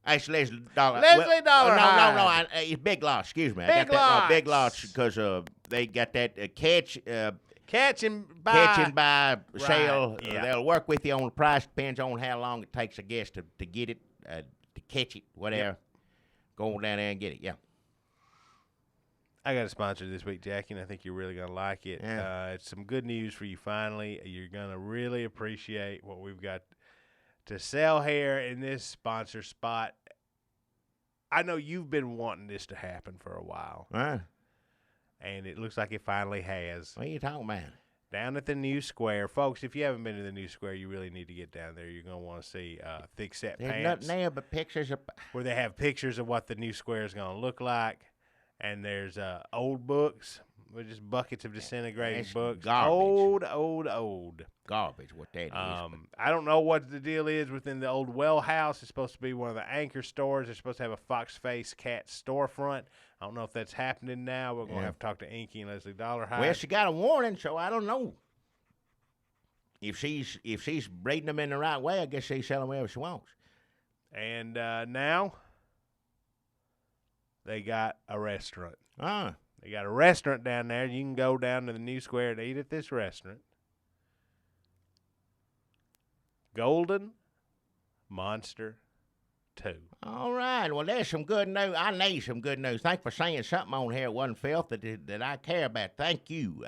Speaker 1: Actually, Leslie Dollar.
Speaker 2: Leslie Dollar.
Speaker 1: No. It's Big Lots. Excuse me.
Speaker 2: Big Lots.
Speaker 1: Big Lots because they got that
Speaker 2: Catching by
Speaker 1: by sale.
Speaker 2: yeah.
Speaker 1: They'll work with you on the price. Depends on how long it takes, I guess, to get it, to catch it, whatever.
Speaker 2: Yep.
Speaker 1: Go on down there and get it. Yeah.
Speaker 2: I got a sponsor this week, Jackie, and I think you're really going to like it.
Speaker 1: Yeah.
Speaker 2: It's some good news for you finally. You're going to really appreciate what we've got to sell here in this sponsor spot. I know you've been wanting this to happen for a while, and it looks like it finally has.
Speaker 1: What are you talking about?
Speaker 2: Down at the new square. Folks, if you haven't been to the new square, you really need to get down there. You're going to want to see Thick Set
Speaker 1: There's
Speaker 2: Pants,
Speaker 1: nothing there but pictures of.
Speaker 2: where they have pictures of what the new square is going to look like. And there's old books with just buckets of disintegrated
Speaker 1: That's
Speaker 2: books.
Speaker 1: garbage.
Speaker 2: Old.
Speaker 1: Garbage, what that is.
Speaker 2: I don't know what the deal is within the old well house. It's supposed to be one of the anchor stores. They're supposed to have a Foxface cat storefront. I don't know if that's happening now. We're going to have to talk to Inky and Leslie Dollarhide.
Speaker 1: Well, she got a warning, so I don't know. If she's breeding them in the right way, I guess she's selling whatever she wants.
Speaker 2: And now they got a restaurant. They got a restaurant down there. You can go down to the new square and eat at this restaurant. Golden Monster 2.
Speaker 1: All right. Well, there's some good news. I need some good news. Thanks for saying something on here. It wasn't filth that I care about. Thank you.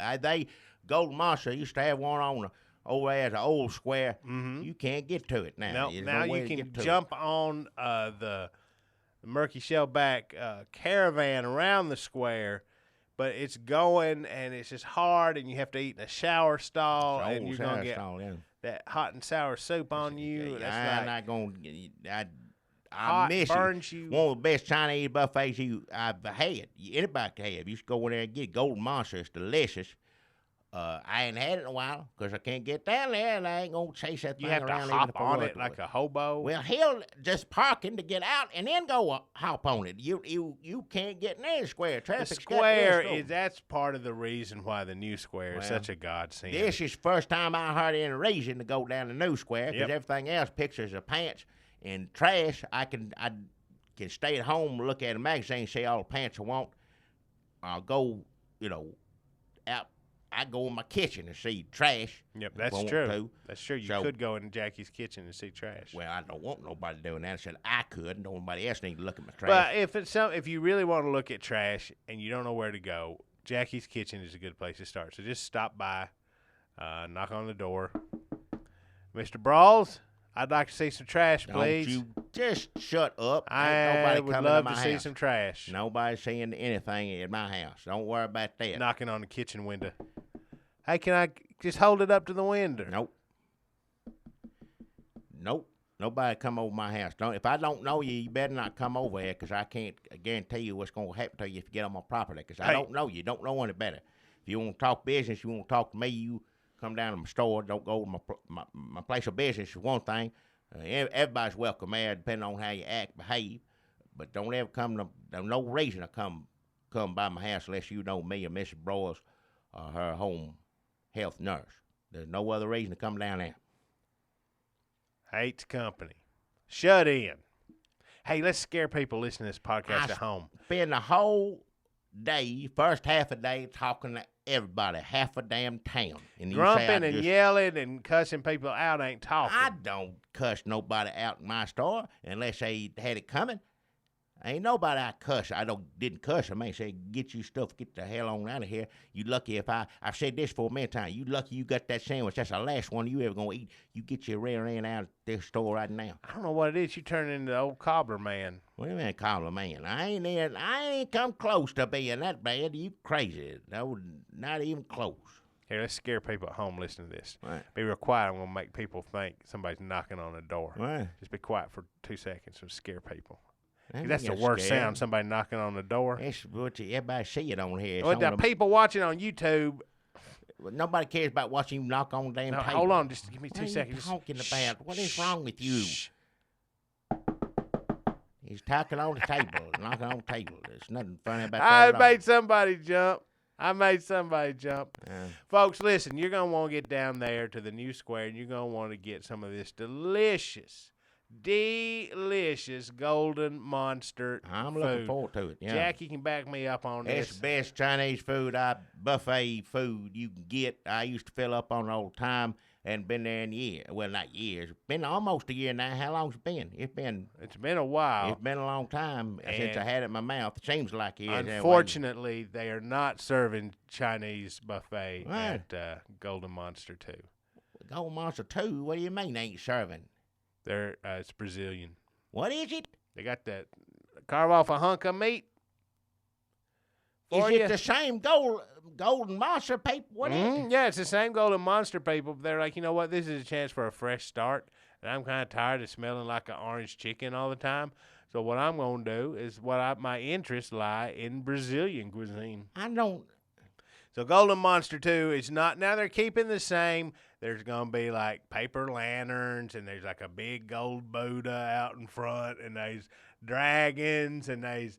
Speaker 1: Golden Monster used to have one on over there as an old square.
Speaker 2: Mm-hmm.
Speaker 1: You can't get to it now.
Speaker 2: Now,
Speaker 1: There's
Speaker 2: now
Speaker 1: no way
Speaker 2: you
Speaker 1: to
Speaker 2: can
Speaker 1: get to
Speaker 2: jump on the Murky Shellback caravan around the square, but it's going and it's just hard, and you have to eat in a shower stall,
Speaker 1: It's an
Speaker 2: and
Speaker 1: old
Speaker 2: you're going to get
Speaker 1: stall, yeah.
Speaker 2: that hot and sour soup on you.
Speaker 1: I'm
Speaker 2: That's
Speaker 1: not going to. I
Speaker 2: hot,
Speaker 1: miss
Speaker 2: burns
Speaker 1: it.
Speaker 2: you.
Speaker 1: One of the best Chinese buffets I've had. Anybody can have. You should go in there and get Golden Monster. It's delicious. I ain't had it in a while because I can't get down there, and I ain't going to chase that
Speaker 2: You
Speaker 1: thing
Speaker 2: have to
Speaker 1: around. even
Speaker 2: hop
Speaker 1: if I
Speaker 2: on
Speaker 1: wanted
Speaker 2: it
Speaker 1: to.
Speaker 2: like a hobo.
Speaker 1: Well, hell, just parking to get out and then go hop on it. You can't get near the square.
Speaker 2: The
Speaker 1: Traffic's
Speaker 2: square
Speaker 1: got this
Speaker 2: that's part of the reason why the new square is
Speaker 1: Well,
Speaker 2: such a godsend.
Speaker 1: This is the first time I heard any reason to go down the new square because
Speaker 2: Yep.
Speaker 1: everything else, pictures of pants and trash, I can stay at home, look at a magazine, see all the pants I want. I'll go, out I go in my kitchen and see trash.
Speaker 2: Yep, that's true. That's true. You could go in Jackie's kitchen and see trash.
Speaker 1: Well, I don't want nobody doing that. I said I could. Nobody else need to look at my trash.
Speaker 2: But if you really want to look at trash and you don't know where to go, Jackie's kitchen is a good place to start. So just stop by, knock on the door. Mr. Brawls, I'd like to see some trash, please.
Speaker 1: Don't you just shut up.
Speaker 2: I would love to see some trash.
Speaker 1: Nobody's seeing anything in my house. Don't worry about that.
Speaker 2: Knocking on the kitchen window. Hey, can I just hold it up to the window?
Speaker 1: Nope. Nobody come over my house. If I don't know you, you better not come over here because I can't guarantee you what's going to happen to you if you get on my property because I don't know you. Don't know any better. If you want to talk business, you want to talk to me, you come down to my store. Don't go to my place of business is one thing. Everybody's welcome there depending on how you act, behave. But don't ever there's no reason to come by my house unless you know me or Mrs. Broyles or her home health nurse. There's no other reason to come down there.
Speaker 2: Hates company. Shut in. Hey, let's scare people listening to this podcast at home.
Speaker 1: Spend the whole day, first half a day, talking to everybody, half a damn town. And
Speaker 2: grumping and yelling and cussing people out ain't talking.
Speaker 1: I don't cuss nobody out in my store unless they had it coming. Ain't nobody I cuss. Didn't cuss. I may say, get you stuff, get the hell on out of here. You lucky if I've said this for a minute time. You lucky you got that sandwich. That's the last one you ever gonna eat. You get your rear end out of this store right now.
Speaker 2: I don't know what it is. You turn into the old cobbler man.
Speaker 1: What do you mean cobbler man? I ain't come close to being that bad. You crazy. No, not even close.
Speaker 2: Here, let's scare people at home listening to this.
Speaker 1: Right.
Speaker 2: Be real quiet. I'm going to make people think somebody's knocking on the door.
Speaker 1: Right.
Speaker 2: Just be quiet for 2 seconds and scare people. That's the worst sound, somebody knocking on the door.
Speaker 1: That's what everybody see it on here.
Speaker 2: Well, the people watching on YouTube.
Speaker 1: Nobody cares about watching you knock on the damn table.
Speaker 2: Hold on, just give me 2 seconds.
Speaker 1: What are you talking about? What is wrong with you? He's talking on the table, knocking on the table. There's nothing funny about that.
Speaker 2: I made somebody jump. Folks, listen, you're going to want to get down there to the new square, and you're going to want to get some of this delicious Golden Monster
Speaker 1: I'm
Speaker 2: food.
Speaker 1: looking forward to it. Yeah.
Speaker 2: Jackie can back me up on this.
Speaker 1: It's the best Chinese food, buffet food you can get. I used to fill up on it all the time and been there in years. Well, not years. Been almost a year now. How long's it been? It's been
Speaker 2: a while.
Speaker 1: It's been a long time since I had it in my mouth. It seems like it is.
Speaker 2: Unfortunately, they are not serving Chinese buffet at Golden Monster 2.
Speaker 1: Golden Monster 2? What do you mean they ain't serving?
Speaker 2: It's Brazilian.
Speaker 1: What is it?
Speaker 2: They got that carve off a hunk of meat.
Speaker 1: Is it the same Golden Monster people? What is it?
Speaker 2: Yeah, it's the same Golden Monster people. But they're like, you know what? This is a chance for a fresh start. And I'm kind of tired of smelling like an orange chicken all the time. So what I'm going to do is my interests lie in Brazilian cuisine. So Golden Monster 2 is not, now they're keeping the same. There's going to be like paper lanterns, and there's like a big gold Buddha out in front, and there's dragons, and there's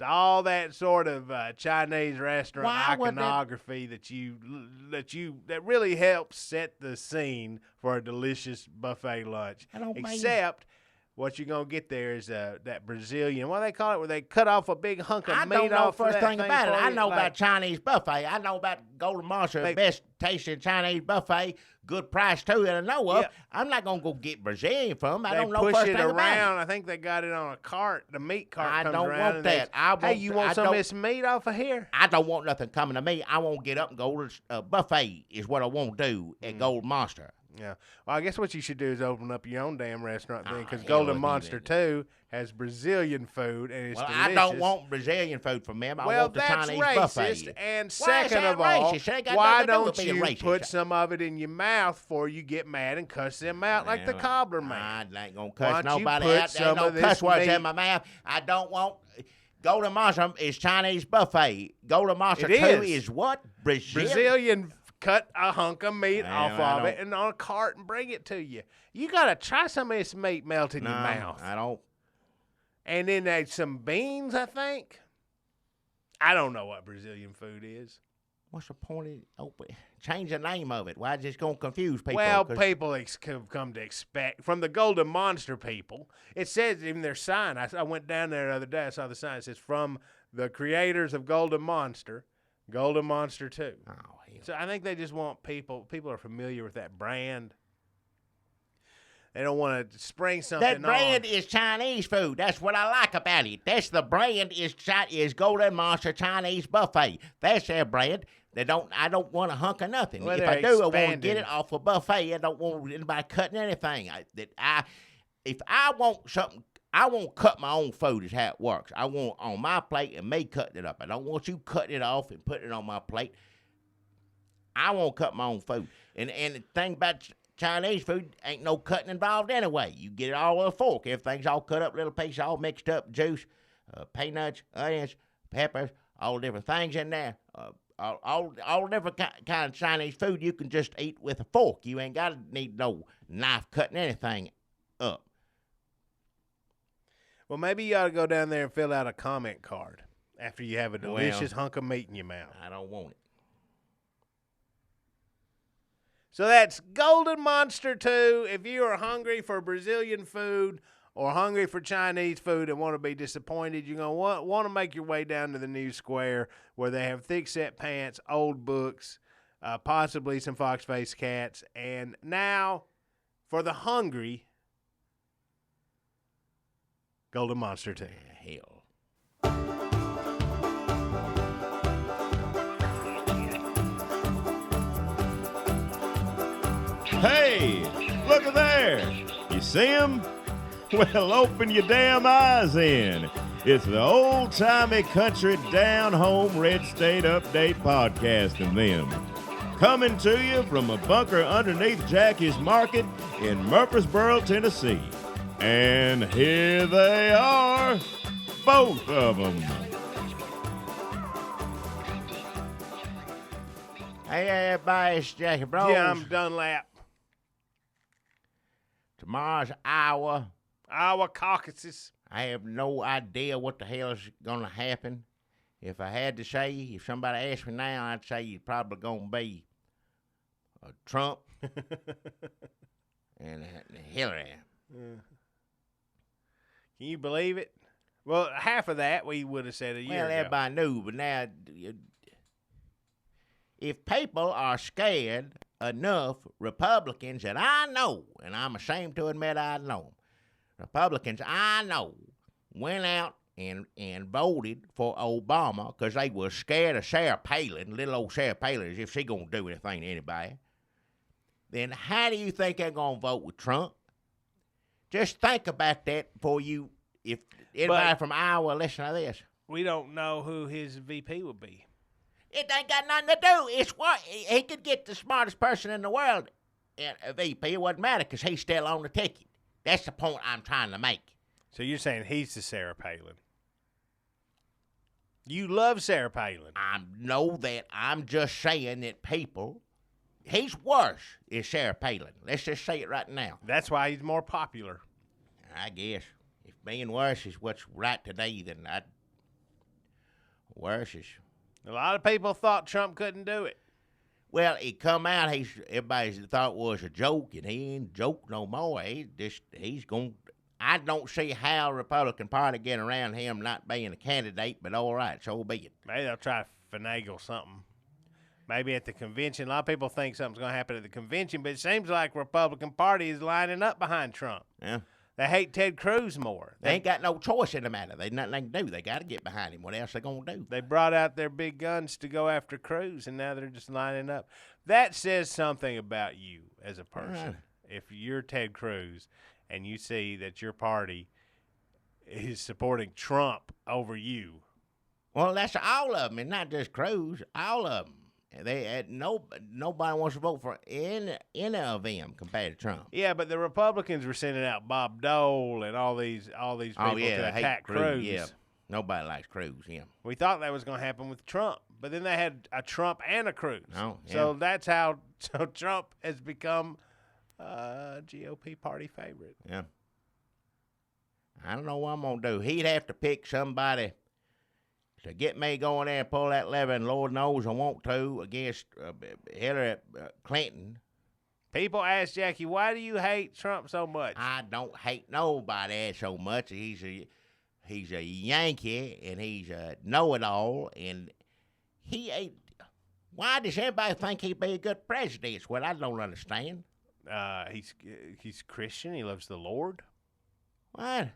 Speaker 2: all that sort of Chinese restaurant iconography that really helps set the scene for a delicious buffet lunch. Except what you're going to get there is that Brazilian, what do they call it, where they cut off a big hunk of meat off. I don't know
Speaker 1: first thing about it. I know about Chinese buffet. I know about Golden Monster, best tasting Chinese buffet, good price too that I know of. Yep. I'm not going to go get Brazilian from them. I don't know first thing about it.
Speaker 2: I think they got it on a cart. The meat cart comes around.
Speaker 1: I don't want that.
Speaker 2: You want some of this meat off of here?
Speaker 1: I don't want nothing coming to me. I want to get up and go to buffet is what I want to do at Golden Monster.
Speaker 2: Yeah. Well, I guess what you should do is open up your own damn restaurant then, because Golden Monster 2 has Brazilian food, and it's delicious.
Speaker 1: I don't want Brazilian food from them. I want the Chinese buffet.
Speaker 2: And second of all, why don't you put some of it in your mouth before you get mad and cuss them out like the cobbler man?
Speaker 1: I ain't going to cuss nobody out. There ain't no cuss words in my mouth. I don't want... Golden Monster is Chinese buffet. Golden Monster 2 is what?
Speaker 2: Brazilian cut a hunk of meat off of it and on a cart and bring it to you. You got to try some of this meat melt in your mouth.
Speaker 1: I don't.
Speaker 2: And then there's some beans, I think. I don't know what Brazilian food is.
Speaker 1: What's the point of change the name of it? Why is it going to confuse people?
Speaker 2: Well, people come to expect from the Golden Monster people. It says in their sign. I went down there the other day. I saw the sign. It says from the creators of Golden Monster 2.
Speaker 1: Oh,
Speaker 2: So I think they just want people are familiar with that brand. They don't want to spring something
Speaker 1: That brand
Speaker 2: on.
Speaker 1: is Chinese food. That's what I like about it. That's the brand is Golden Monster Chinese Buffet. That's their brand. I don't want a hunk of nothing.
Speaker 2: Well,
Speaker 1: if I do, I want to
Speaker 2: expanding.
Speaker 1: get it off a buffet. I don't want anybody cutting anything. If I want something, I won't cut my own food is how it works. I want on my plate and me cutting it up. I don't want you cutting it off and putting it on my plate. I won't cut my own food. And the thing about Chinese food, ain't no cutting involved anyway. You get it all with a fork. Everything's all cut up, little pieces, all mixed up, juice, peanuts, onions, peppers, all different things in there. All different kind of Chinese food you can just eat with a fork. You ain't got to need no knife cutting anything up.
Speaker 2: Well, maybe you ought to go down there and fill out a comment card after you have a delicious hunk of meat in your mouth.
Speaker 1: I don't want it.
Speaker 2: So that's Golden Monster 2. If you are hungry for Brazilian food or hungry for Chinese food and want to be disappointed, you're going to want to make your way down to the New Square where they have thick-set pants, old books, possibly some Foxface cats. And now, for the hungry, Golden Monster 2.
Speaker 1: Hell.
Speaker 3: Hey, look at there. You see him? Well, open your damn eyes in. It's the old-timey country down-home red state update podcast and them. Coming to you from a bunker underneath Jackie's Market in Murfreesboro, Tennessee. And here they are, both of them.
Speaker 1: Hey, everybody, it's Jackie Bros.
Speaker 2: Yeah, I'm Dunlap.
Speaker 1: Tomorrow's Iowa.
Speaker 2: Iowa caucuses.
Speaker 1: I have no idea what the hell is going to happen. If I had to say, if somebody asked me now, I'd say it's probably going to be Trump and Hillary.
Speaker 2: Can you believe it? Well, half of that we would have said a year ago.
Speaker 1: Well, everybody knew, but now, if people are scared enough, Republicans that I know, and I'm ashamed to admit I know them, Republicans I know went out and voted for Obama because they were scared of Sarah Palin, little old Sarah Palin, as if she going to do anything to anybody. Then how do you think they're going to vote with Trump? Just think about that before you, if anybody from Iowa listen to this.
Speaker 2: We don't know who his VP would be.
Speaker 1: It ain't got nothing to do. It's what he could get the smartest person in the world, a VP. It wouldn't matter because he's still on the ticket. That's the point I'm trying to make.
Speaker 2: So you're saying he's the Sarah Palin? You love Sarah Palin.
Speaker 1: I know that. I'm just saying that people, he's worse is Sarah Palin. Let's just say it right now.
Speaker 2: That's why he's more popular.
Speaker 1: I guess if being worse is what's right today, then worse is.
Speaker 2: A lot of people thought Trump couldn't do it.
Speaker 1: Well, it come out. Everybody thought it was a joke, and he ain't joke no more. He's going. I don't see how Republican Party get around him not being a candidate. But all right, so be it.
Speaker 2: Maybe they'll try to finagle something. Maybe at the convention. A lot of people think something's going to happen at the convention, but it seems like Republican Party is lining up behind Trump.
Speaker 1: Yeah.
Speaker 2: They hate Ted Cruz more.
Speaker 1: They ain't got no choice in the matter. They nothing they can do. They got to get behind him. What else they gonna do?
Speaker 2: They brought out their big guns to go after Cruz, and now they're just lining up. That says something about you as a person. If you're Ted Cruz and you see that your party is supporting Trump over you.
Speaker 1: Well, that's all of them, and not just Cruz. All of them. Nobody wants to vote for any of them compared to Trump.
Speaker 2: Yeah, but the Republicans were sending out Bob Dole and all these people to attack Cruz.
Speaker 1: Yeah, nobody likes Cruz. Yeah,
Speaker 2: we thought that was going to happen with Trump, but then they had a Trump and a Cruz.
Speaker 1: Oh, yeah.
Speaker 2: So that's how Trump has become a GOP party favorite.
Speaker 1: Yeah. I don't know what I'm gonna do. He'd have to pick somebody to get me going there and pull that lever, and Lord knows I want to, against Hillary Clinton.
Speaker 2: People ask Jackie, why do you hate Trump so much?
Speaker 1: I don't hate nobody so much. He's a Yankee, and he's a know-it-all, and he ain't. Why does everybody think he'd be a good president? It's what I don't understand.
Speaker 2: He's Christian. He loves the Lord.
Speaker 1: What?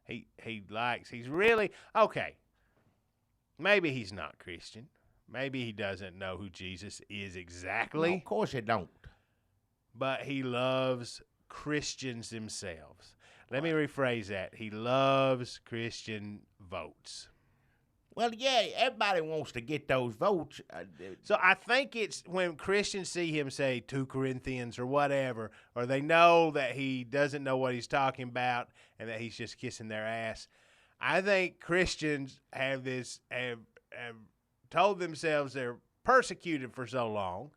Speaker 2: He's really okay. Maybe he's not Christian. Maybe he doesn't know who Jesus is exactly.
Speaker 1: No, of course he don't.
Speaker 2: But he loves Christians themselves. Let me rephrase that. He loves Christian votes.
Speaker 1: Well, yeah, everybody wants to get those votes.
Speaker 2: So I think it's when Christians see him say 2 Corinthians or whatever, or they know that he doesn't know what he's talking about and that he's just kissing their ass. I think Christians have told themselves they're persecuted for so long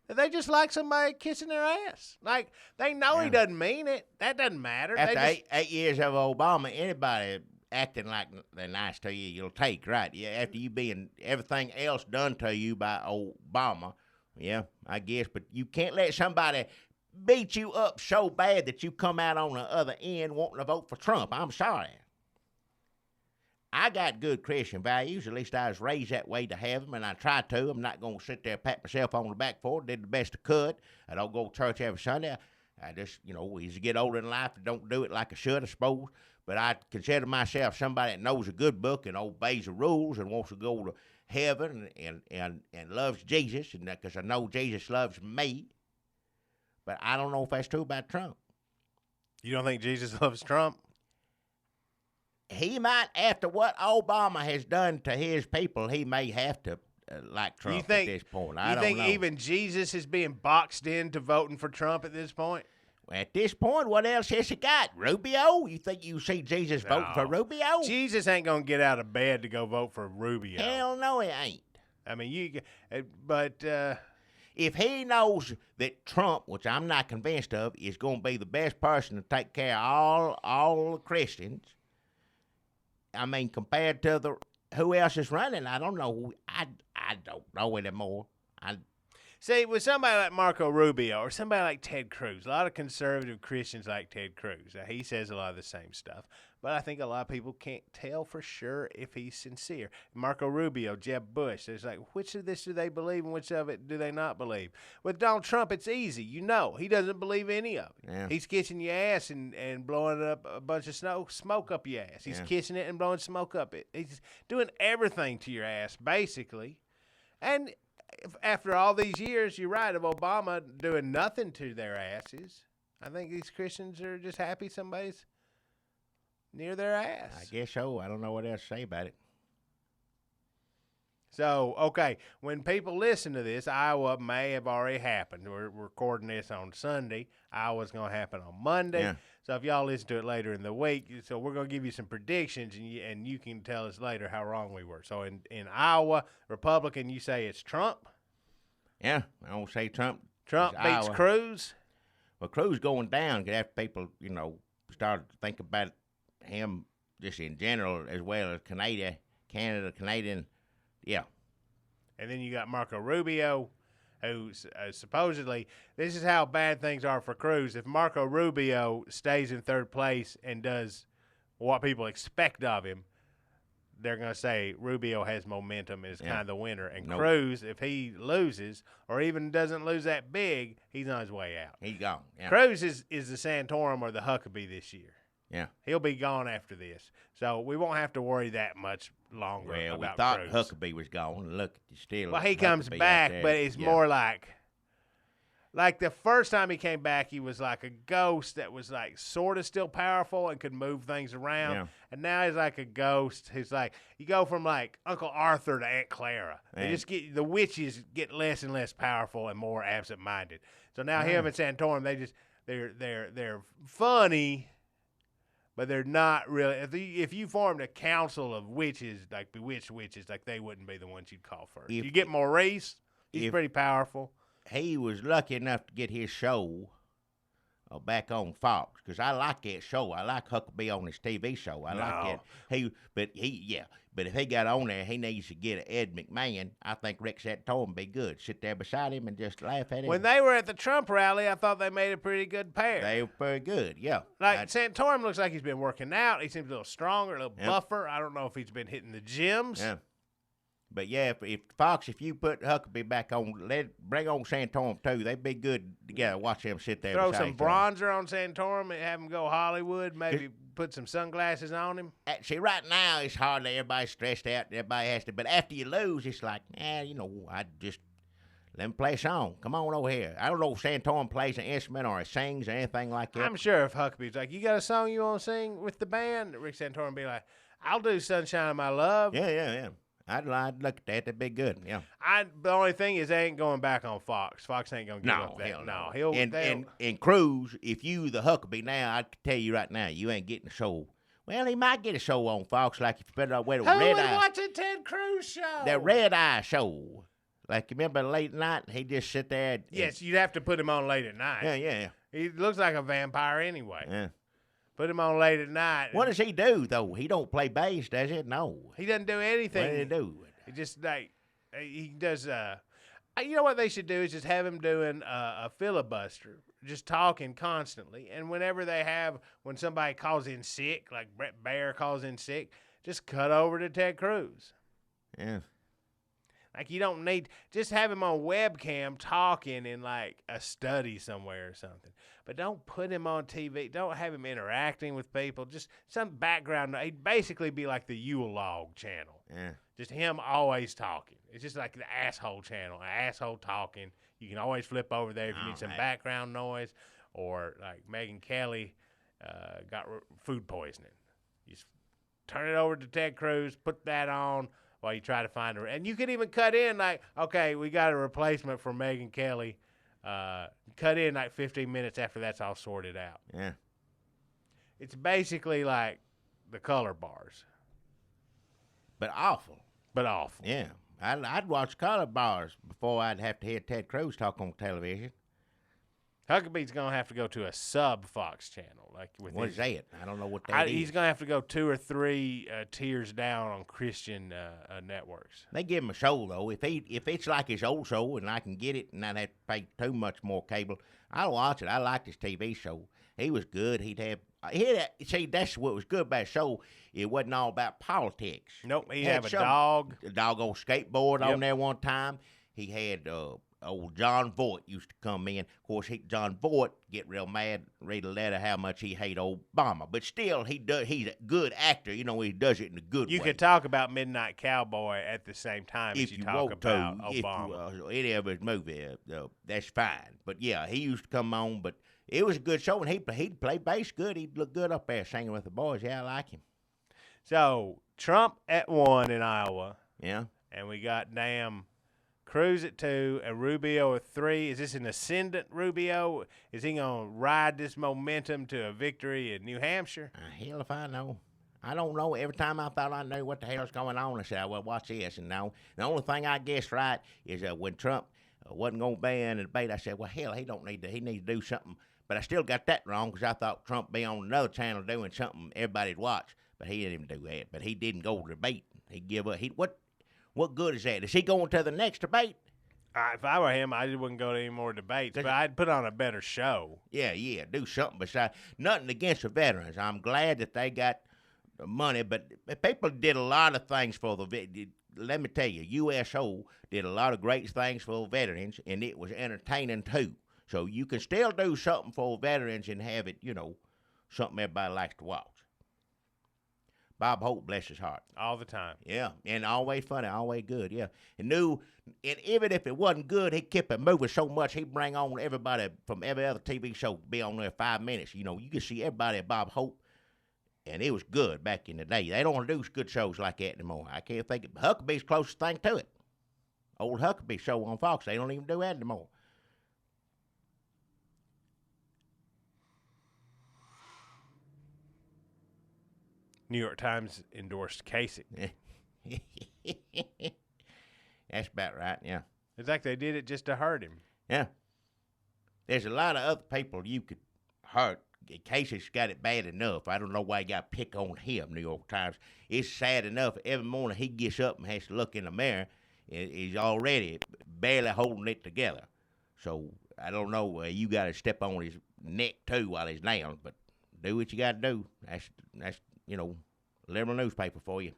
Speaker 2: that they just like somebody kissing their ass. Like, they know he doesn't mean it. That doesn't matter.
Speaker 1: After 8 years of Obama, anybody acting like they're nice to you, you'll take, right? Yeah, after you being everything else done to you by Obama, yeah, I guess. But you can't let somebody beat you up so bad that you come out on the other end wanting to vote for Trump. I'm sorry. I got good Christian values. At least I was raised that way to have them, and I try to. I'm not going to sit there and pat myself on the back for it. Did the best I could. I don't go to church every Sunday. I just, as you get older in life, I don't do it like I should, I suppose. But I consider myself somebody that knows a good book and obeys the rules and wants to go to heaven and loves Jesus, and because I know Jesus loves me. But I don't know if that's true about Trump.
Speaker 2: You don't think Jesus loves Trump?
Speaker 1: He might, after what Obama has done to his people, he may have to like Trump at this point. I don't know.
Speaker 2: You think even Jesus is being boxed into voting for Trump at this point?
Speaker 1: Well, at this point, what else has he got? Rubio? You think you see Jesus voting for Rubio?
Speaker 2: Jesus ain't going to get out of bed to go vote for Rubio.
Speaker 1: Hell no, he ain't.
Speaker 2: I mean,
Speaker 1: if he knows that Trump, which I'm not convinced of, is going to be the best person to take care of all the Christians, I mean, compared to who else is running, I don't know. I don't know anymore.
Speaker 2: See, with somebody like Marco Rubio or somebody like Ted Cruz, a lot of conservative Christians like Ted Cruz. Now, he says a lot of the same stuff, but I think a lot of people can't tell for sure if he's sincere. Marco Rubio, Jeb Bush, there's like, which of this do they believe and which of it do they not believe? With Donald Trump, it's easy. He doesn't believe any of it.
Speaker 1: Yeah.
Speaker 2: He's kissing your ass and blowing up a bunch of smoke up your ass. He's kissing it and blowing smoke up it. He's doing everything to your ass, basically. And after all these years, you're right, of Obama doing nothing to their asses, I think these Christians are just happy somebody's near their ass.
Speaker 1: I guess so. I don't know what else to say about it.
Speaker 2: So, okay, when people listen to this, Iowa may have already happened. We're recording this on Sunday. Iowa's going to happen on Monday.
Speaker 1: Yeah.
Speaker 2: So if y'all listen to it later in the week, so we're going to give you some predictions, and you can tell us later how wrong we were. So in Iowa, Republican, you say it's Trump?
Speaker 1: Yeah, I don't say Trump.
Speaker 2: Trump beats
Speaker 1: Iowa.
Speaker 2: Cruz?
Speaker 1: Well, Cruz going down because after people, started to think about him just in general as well as Canadian, yeah.
Speaker 2: And then you got Marco Rubio, who supposedly, this is how bad things are for Cruz. If Marco Rubio stays in third place and does what people expect of him, they're going to say Rubio has momentum and is kind of the winner. And Cruz, if he loses or even doesn't lose that big, he's on his way out.
Speaker 1: He's gone. Yeah.
Speaker 2: Cruz is the Santorum or the Huckabee this year.
Speaker 1: Yeah.
Speaker 2: He'll be gone after this. So we won't have to worry that much longer about
Speaker 1: we thought
Speaker 2: Cruz.
Speaker 1: Huckabee was gone. Look, still.
Speaker 2: Well, he comes
Speaker 1: Huckabee
Speaker 2: back,
Speaker 1: out there.
Speaker 2: but it's more like the first time he came back, he was like a ghost that was like sort of still powerful and could move things around.
Speaker 1: Yeah.
Speaker 2: And now he's like a ghost. He's like, you go from like Uncle Arthur to Aunt Clara. The witches get less and less powerful and more absent-minded. So now him and Santorum, they're funny, but they're not really. If you formed a council of witches, like bewitched witches, like they wouldn't be the ones you'd call first. You get Maurice, he's pretty powerful.
Speaker 1: He was lucky enough to get his show back on Fox because I like that show. I like Huckabee on his TV show. I like that. But if he got on there, he needs to get Ed McMahon. I think Rick Santorum would be good. Sit there beside him and just laugh at him.
Speaker 2: When they were at the Trump rally, I thought they made a pretty good pair.
Speaker 1: They were very good, yeah.
Speaker 2: Like Santorum looks like he's been working out. He seems a little stronger, a little buffer. I don't know if he's been hitting the gyms.
Speaker 1: Yeah. But yeah, if Fox, if you put Huckabee back on, bring on Santorum too. They'd be good together. Watch them sit there.
Speaker 2: Throw
Speaker 1: beside
Speaker 2: some
Speaker 1: each other.
Speaker 2: bronzer on Santorum and have him go Hollywood. Maybe put some sunglasses on him.
Speaker 1: See, right now it's hardly everybody's stressed out. Everybody has to. But after you lose, it's like, I just let him play a song. Come on over here. I don't know if Santorum plays an instrument or he sings or anything like that.
Speaker 2: I'm sure if Huckabee's like, you got a song you want to sing with the band, Rick Santorum be like, I'll do Sunshine of My Love.
Speaker 1: Yeah. I'd look at that. That'd be good. Yeah.
Speaker 2: The only thing is they ain't going back on Fox. Fox ain't gonna give up that.
Speaker 1: Hell
Speaker 2: No,
Speaker 1: he'll and Cruz. If you the Huckabee now, I can tell you right now, you ain't getting a show. Well, he might get a show on Fox, like if you put it on with a
Speaker 2: Who
Speaker 1: Red
Speaker 2: would
Speaker 1: Eye.
Speaker 2: watch a Ted Cruz show?
Speaker 1: That Red Eye show. Like, you remember late night? He just sit there. And,
Speaker 2: yes, you'd have to put him on late at night.
Speaker 1: Yeah.
Speaker 2: He looks like a vampire anyway.
Speaker 1: Yeah.
Speaker 2: Put him on late at night.
Speaker 1: What does he do, though? He don't play bass, does he? No.
Speaker 2: He doesn't do anything.
Speaker 1: What does he do?
Speaker 2: He just, like, he does, you know what they should do is just have him doing a filibuster, just talking constantly. And when somebody calls in sick, like Brett Baer calls in sick, just cut over to Ted Cruz.
Speaker 1: Yeah.
Speaker 2: Like, you don't need, just have him on webcam talking in, like, a study somewhere or something. But don't put him on TV. Don't have him interacting with people. Just some background. He'd basically be like the Yule Log channel.
Speaker 1: Yeah.
Speaker 2: Just him always talking. It's just like the asshole channel, an asshole talking. You can always flip over there if you need some background noise. Or, like, Megyn Kelly got food poisoning. You just turn it over to Ted Cruz, put that on, while you try to find her. And you could even cut in, like, okay, we got a replacement for Megyn Kelly. Cut in, like, 15 minutes after that's all sorted out.
Speaker 1: Yeah.
Speaker 2: It's basically like the color bars.
Speaker 1: But awful.
Speaker 2: Yeah.
Speaker 1: I'd watch color bars before I'd have to hear Ted Cruz talk on television.
Speaker 2: Huckabee's going to have to go to a sub-Fox channel.
Speaker 1: What is that? I don't know what that is.
Speaker 2: He's going to have to go 2 or 3 tiers down on Christian networks.
Speaker 1: They give him a show, though. If it's like his old show and I can get it and I'd have to pay too much more cable, I'll watch it. I liked his TV show. He was good. See, that's what was good about his show. It wasn't all about politics.
Speaker 2: Nope, he'd have a dog.
Speaker 1: A dog on skateboard on there one time. He had old John Voight used to come in. Of course, John Voight get real mad, read a letter how much he hate Obama. But still, he's a good actor. He does it in a good way.
Speaker 2: You could talk about Midnight Cowboy at the same time as you talk about Obama.
Speaker 1: Any of his movie, that's fine. But yeah, he used to come on, but it was a good show, and he'd play bass good. He'd look good up there singing with the boys. Yeah, I like him.
Speaker 2: So, Trump at 1 in Iowa.
Speaker 1: Yeah.
Speaker 2: And we got Cruz at 2 and Rubio at 3. Is this an ascendant Rubio? Is he going to ride this momentum to a victory in New Hampshire?
Speaker 1: Hell if I know. I don't know. Every time I thought I knew what the hell's going on, I said, well, watch this. And now, the only thing I guessed right is when Trump wasn't going to ban the debate, I said, well, hell, he needs to do something. But I still got that wrong because I thought Trump be on another channel doing something everybody'd watch. But he didn't even do that. But he didn't go to debate. He give up. What good is that? Is he going to the next debate?
Speaker 2: If I were him, I wouldn't go to any more debates. But I'd put on a better show.
Speaker 1: Yeah, do something besides. Nothing against the veterans. I'm glad that they got the money. But people did a lot of things for the let me tell you, USO did a lot of great things for veterans, and it was entertaining too. So you can still do something for veterans and have it, something everybody likes to watch. Bob Hope, bless his heart.
Speaker 2: All the time.
Speaker 1: Yeah, and always funny, always good, yeah. And even if it wasn't good, he kept it moving so much, he'd bring on everybody from every other TV show to be on there 5 minutes. You could see everybody at Bob Hope, and it was good back in the day. They don't do good shows like that anymore. I can't think of Huckabee's closest thing to it. Old Huckabee show on Fox, they don't even do that anymore.
Speaker 2: New York Times endorsed Kasich.
Speaker 1: That's about right, yeah.
Speaker 2: It's like they did it just to hurt him.
Speaker 1: Yeah. There's a lot of other people you could hurt. Kasich's got it bad enough. I don't know why you got to pick on him, New York Times. It's sad enough. Every morning he gets up and has to look in the mirror. He's already barely holding it together. So I don't know. You got to step on his neck, too, while he's down. But do what you got to do. That's liberal newspaper for you.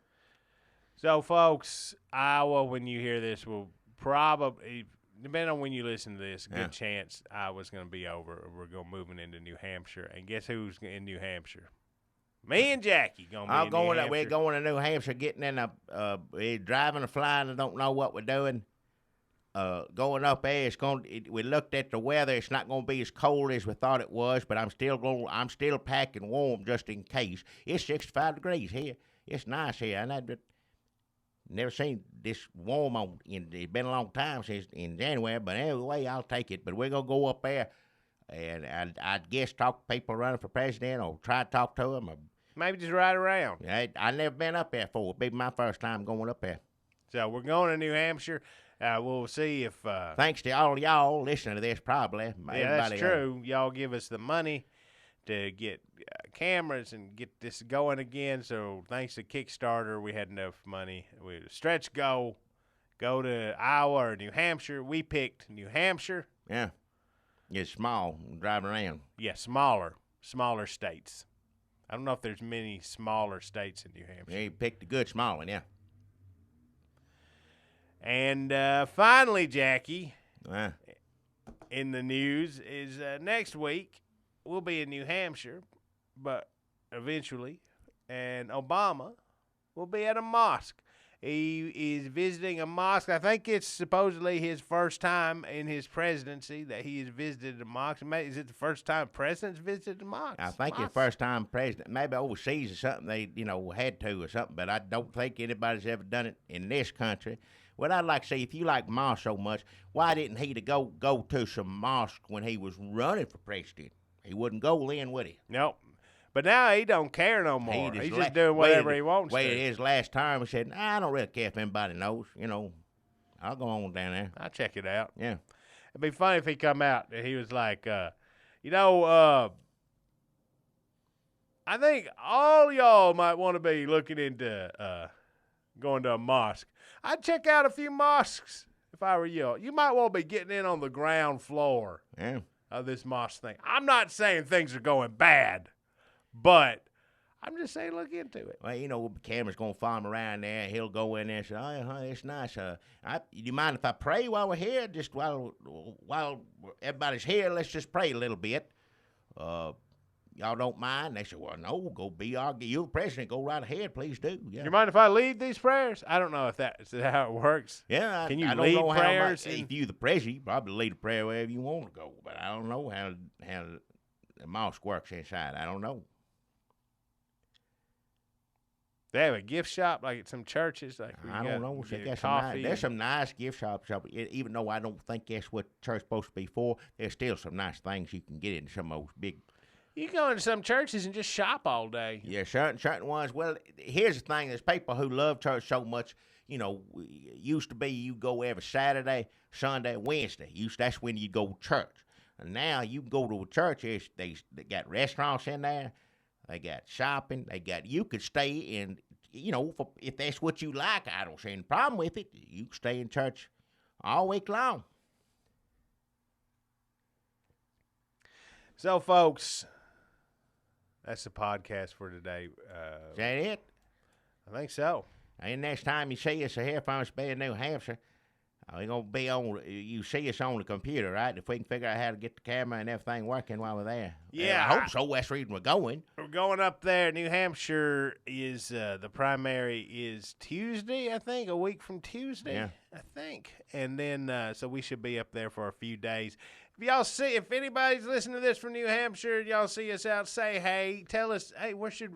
Speaker 2: So, folks, Iowa, when you hear this, will probably, depending on when you listen to this, good chance Iowa's going to be over. We're moving into New Hampshire. And guess who's in New Hampshire? Me and Jackie going to be in New Hampshire.
Speaker 1: We're going to New Hampshire, getting in we're driving or flying and don't know what we're doing. Going up there, we looked at the weather. It's not going to be as cold as we thought it was, but I'm still packing warm just in case. It's 65 degrees here. It's nice here, and I've never seen this warm it's been a long time since in January, but anyway, I'll take it. But we're going to go up there, and I guess talk to people running for president or try to talk to them.
Speaker 2: Maybe just ride around.
Speaker 1: I've never been up there before. It'll be my first time going up there.
Speaker 2: So we're going to New Hampshire. We'll see if...
Speaker 1: thanks to all y'all listening to this, probably.
Speaker 2: Yeah, that's true. Y'all give us the money to get cameras and get this going again. So thanks to Kickstarter, we had enough money. We stretch goal, go to Iowa or New Hampshire. We picked New Hampshire.
Speaker 1: Yeah. It's small, driving around.
Speaker 2: Yeah, smaller states. I don't know if there's many smaller states in New Hampshire.
Speaker 1: Yeah, you picked a good small one, yeah.
Speaker 2: And finally, Jackie, in the news is next week we'll be in New Hampshire, but eventually, and Obama will be at a mosque. He is visiting a mosque. I think it's supposedly his first time in his presidency that he has visited a mosque. Is it the first time presidents visited a mosque?
Speaker 1: I think it's the first time president, maybe overseas or something, they, had to or something, but I don't think anybody's ever done it in this country. What I'd like to see, if you like mosque so much, why didn't he go to some mosque when he was running for president? He wouldn't go then, would he?
Speaker 2: Nope. But now he don't care no more. He's just doing whatever he wants to.
Speaker 1: Wait, his last term, he said, I don't really care if anybody knows. I'll go on down there.
Speaker 2: I'll check it out.
Speaker 1: Yeah.
Speaker 2: It'd be funny if he come out and he was like, I think all y'all might want to be looking into going to a mosque. I'd check out a few mosques if I were you. You might want to be getting in on the ground floor of this mosque thing. I'm not saying things are going bad, but I'm just saying look into it.
Speaker 1: Well, the camera's going to follow him around there. He'll go in there and say, oh, it's nice. Do you mind if I pray while we're here? Just while everybody's here, let's just pray a little bit. Y'all don't mind? They said, well, no, you're the president. Go right ahead. Please do. Yeah.
Speaker 2: You mind if I lead these prayers? I don't know if that's how it works.
Speaker 1: Yeah.
Speaker 2: Can you
Speaker 1: I don't
Speaker 2: lead
Speaker 1: know
Speaker 2: prayers?
Speaker 1: If you're the president, you probably lead a prayer wherever you want to go. But I don't know how the mosque works inside. I don't know.
Speaker 2: They have a gift shop like at some churches.
Speaker 1: I don't know. There's some nice gift shops. Even though I don't think that's what church's supposed to be for, there's still some nice things you can get in some of those big.
Speaker 2: You go into some churches and just shop all day.
Speaker 1: Yeah, certain ones. Well, here's the thing. There's people who love church so much. Used to be you go every Saturday, Sunday, Wednesday. That's when you go to church. And now you can go to a church. They got restaurants in there. They got shopping. You could stay in, if that's what you like. I don't see any problem with it. You can stay in church all week long.
Speaker 2: So, folks, that's the podcast for today.
Speaker 1: Is that it?
Speaker 2: I think so.
Speaker 1: And next time you see us here from us in New Hampshire, we're going to be you see us on the computer, right? If we can figure out how to get the camera and everything working while we're there.
Speaker 2: Yeah.
Speaker 1: I hope so. That's the reason we're going.
Speaker 2: We're going up there. New Hampshire is, the primary is Tuesday, I think, a week from Tuesday,
Speaker 1: yeah.
Speaker 2: I think. And then, so we should be up there for a few days. If anybody's listening to this from New Hampshire, y'all see us out, say hey, tell us, hey, where should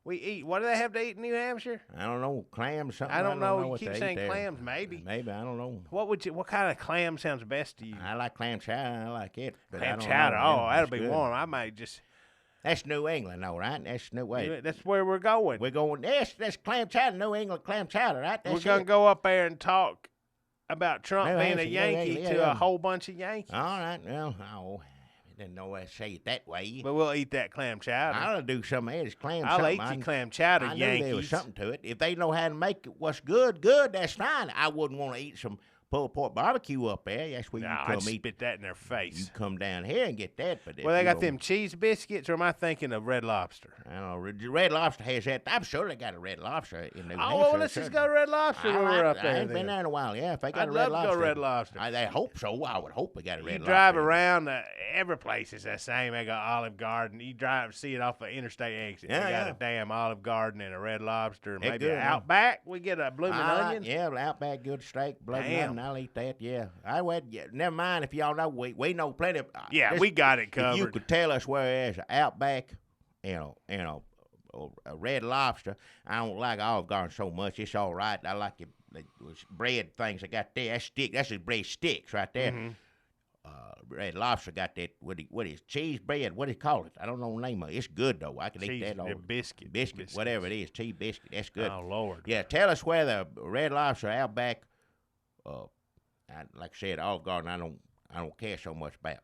Speaker 2: we eat? What do they have to eat in New Hampshire?
Speaker 1: I don't know, clams, something.
Speaker 2: I don't know. You keep saying clams, maybe.
Speaker 1: Maybe, I don't know.
Speaker 2: What kind of clam sounds best to you?
Speaker 1: I like clam chowder. I like it. But
Speaker 2: clam chowder. Oh, that'll be warm. I might just.
Speaker 1: That's New England, though, right? That's New England.
Speaker 2: That's where we're going.
Speaker 1: We're going. That's clam chowder, New England clam chowder, right?
Speaker 2: We're gonna go up there and talk about Trump being a Yankee to a whole bunch of Yankees.
Speaker 1: All right. Well, I didn't know I say it that way.
Speaker 2: But we'll eat that clam chowder.
Speaker 1: I'll do some of this clam
Speaker 2: I'll
Speaker 1: something.
Speaker 2: eat your clam chowder,
Speaker 1: I
Speaker 2: Yankees.
Speaker 1: knew there was something to it. If they know how to make it what's good, that's fine. I wouldn't want to eat some pulled pork barbecue up there. That's where you
Speaker 2: I'd
Speaker 1: come eat.
Speaker 2: spit that in their face.
Speaker 1: You come down here and get that. But
Speaker 2: Well, they got them cheese biscuits, or am I thinking of Red Lobster?
Speaker 1: I don't know. Red Lobster has that. I'm sure they got a Red Lobster in New Hampshire.
Speaker 2: Oh, well, let's just go to Red Lobster when we're up there.
Speaker 1: I ain't been there in a while. Yeah, if they got
Speaker 2: I'd
Speaker 1: a Red
Speaker 2: love
Speaker 1: Lobster.
Speaker 2: to go Red Lobster.
Speaker 1: I hope so. I would hope they got a Red
Speaker 2: You
Speaker 1: Lobster.
Speaker 2: drive around, every place is the same. They got Olive Garden. You drive, see it off the interstate exit.
Speaker 1: Yeah,
Speaker 2: they got
Speaker 1: yeah.
Speaker 2: a damn Olive Garden and a Red Lobster. And
Speaker 1: They're
Speaker 2: maybe
Speaker 1: good,
Speaker 2: an
Speaker 1: man.
Speaker 2: Outback. We get a blooming onion.
Speaker 1: Yeah, Outback good steak, blooming
Speaker 2: Damn.
Speaker 1: onion. I'll eat that. Yeah, I would. Yeah, never mind if y'all know we know plenty. Of,
Speaker 2: Yeah,
Speaker 1: this-
Speaker 2: we got it
Speaker 1: If
Speaker 2: covered.
Speaker 1: you could tell us where there's an Outback, a Red Lobster. I don't like Olive Garden so much. It's all right. I like the bread things I got there. That's stick. That's just bread sticks right there.
Speaker 2: Mhm.
Speaker 1: Red Lobster got that. What is cheese bread? What do you call it? I don't know the name of it. It's good though. I can eat
Speaker 2: Cheese,
Speaker 1: that all.
Speaker 2: biscuit.
Speaker 1: Biscuit, whatever it is, cheese biscuit. That's good.
Speaker 2: Oh, Lord.
Speaker 1: Yeah, tell us where the Red Lobster, Outback, like I said, Olive Garden. I don't care so much about.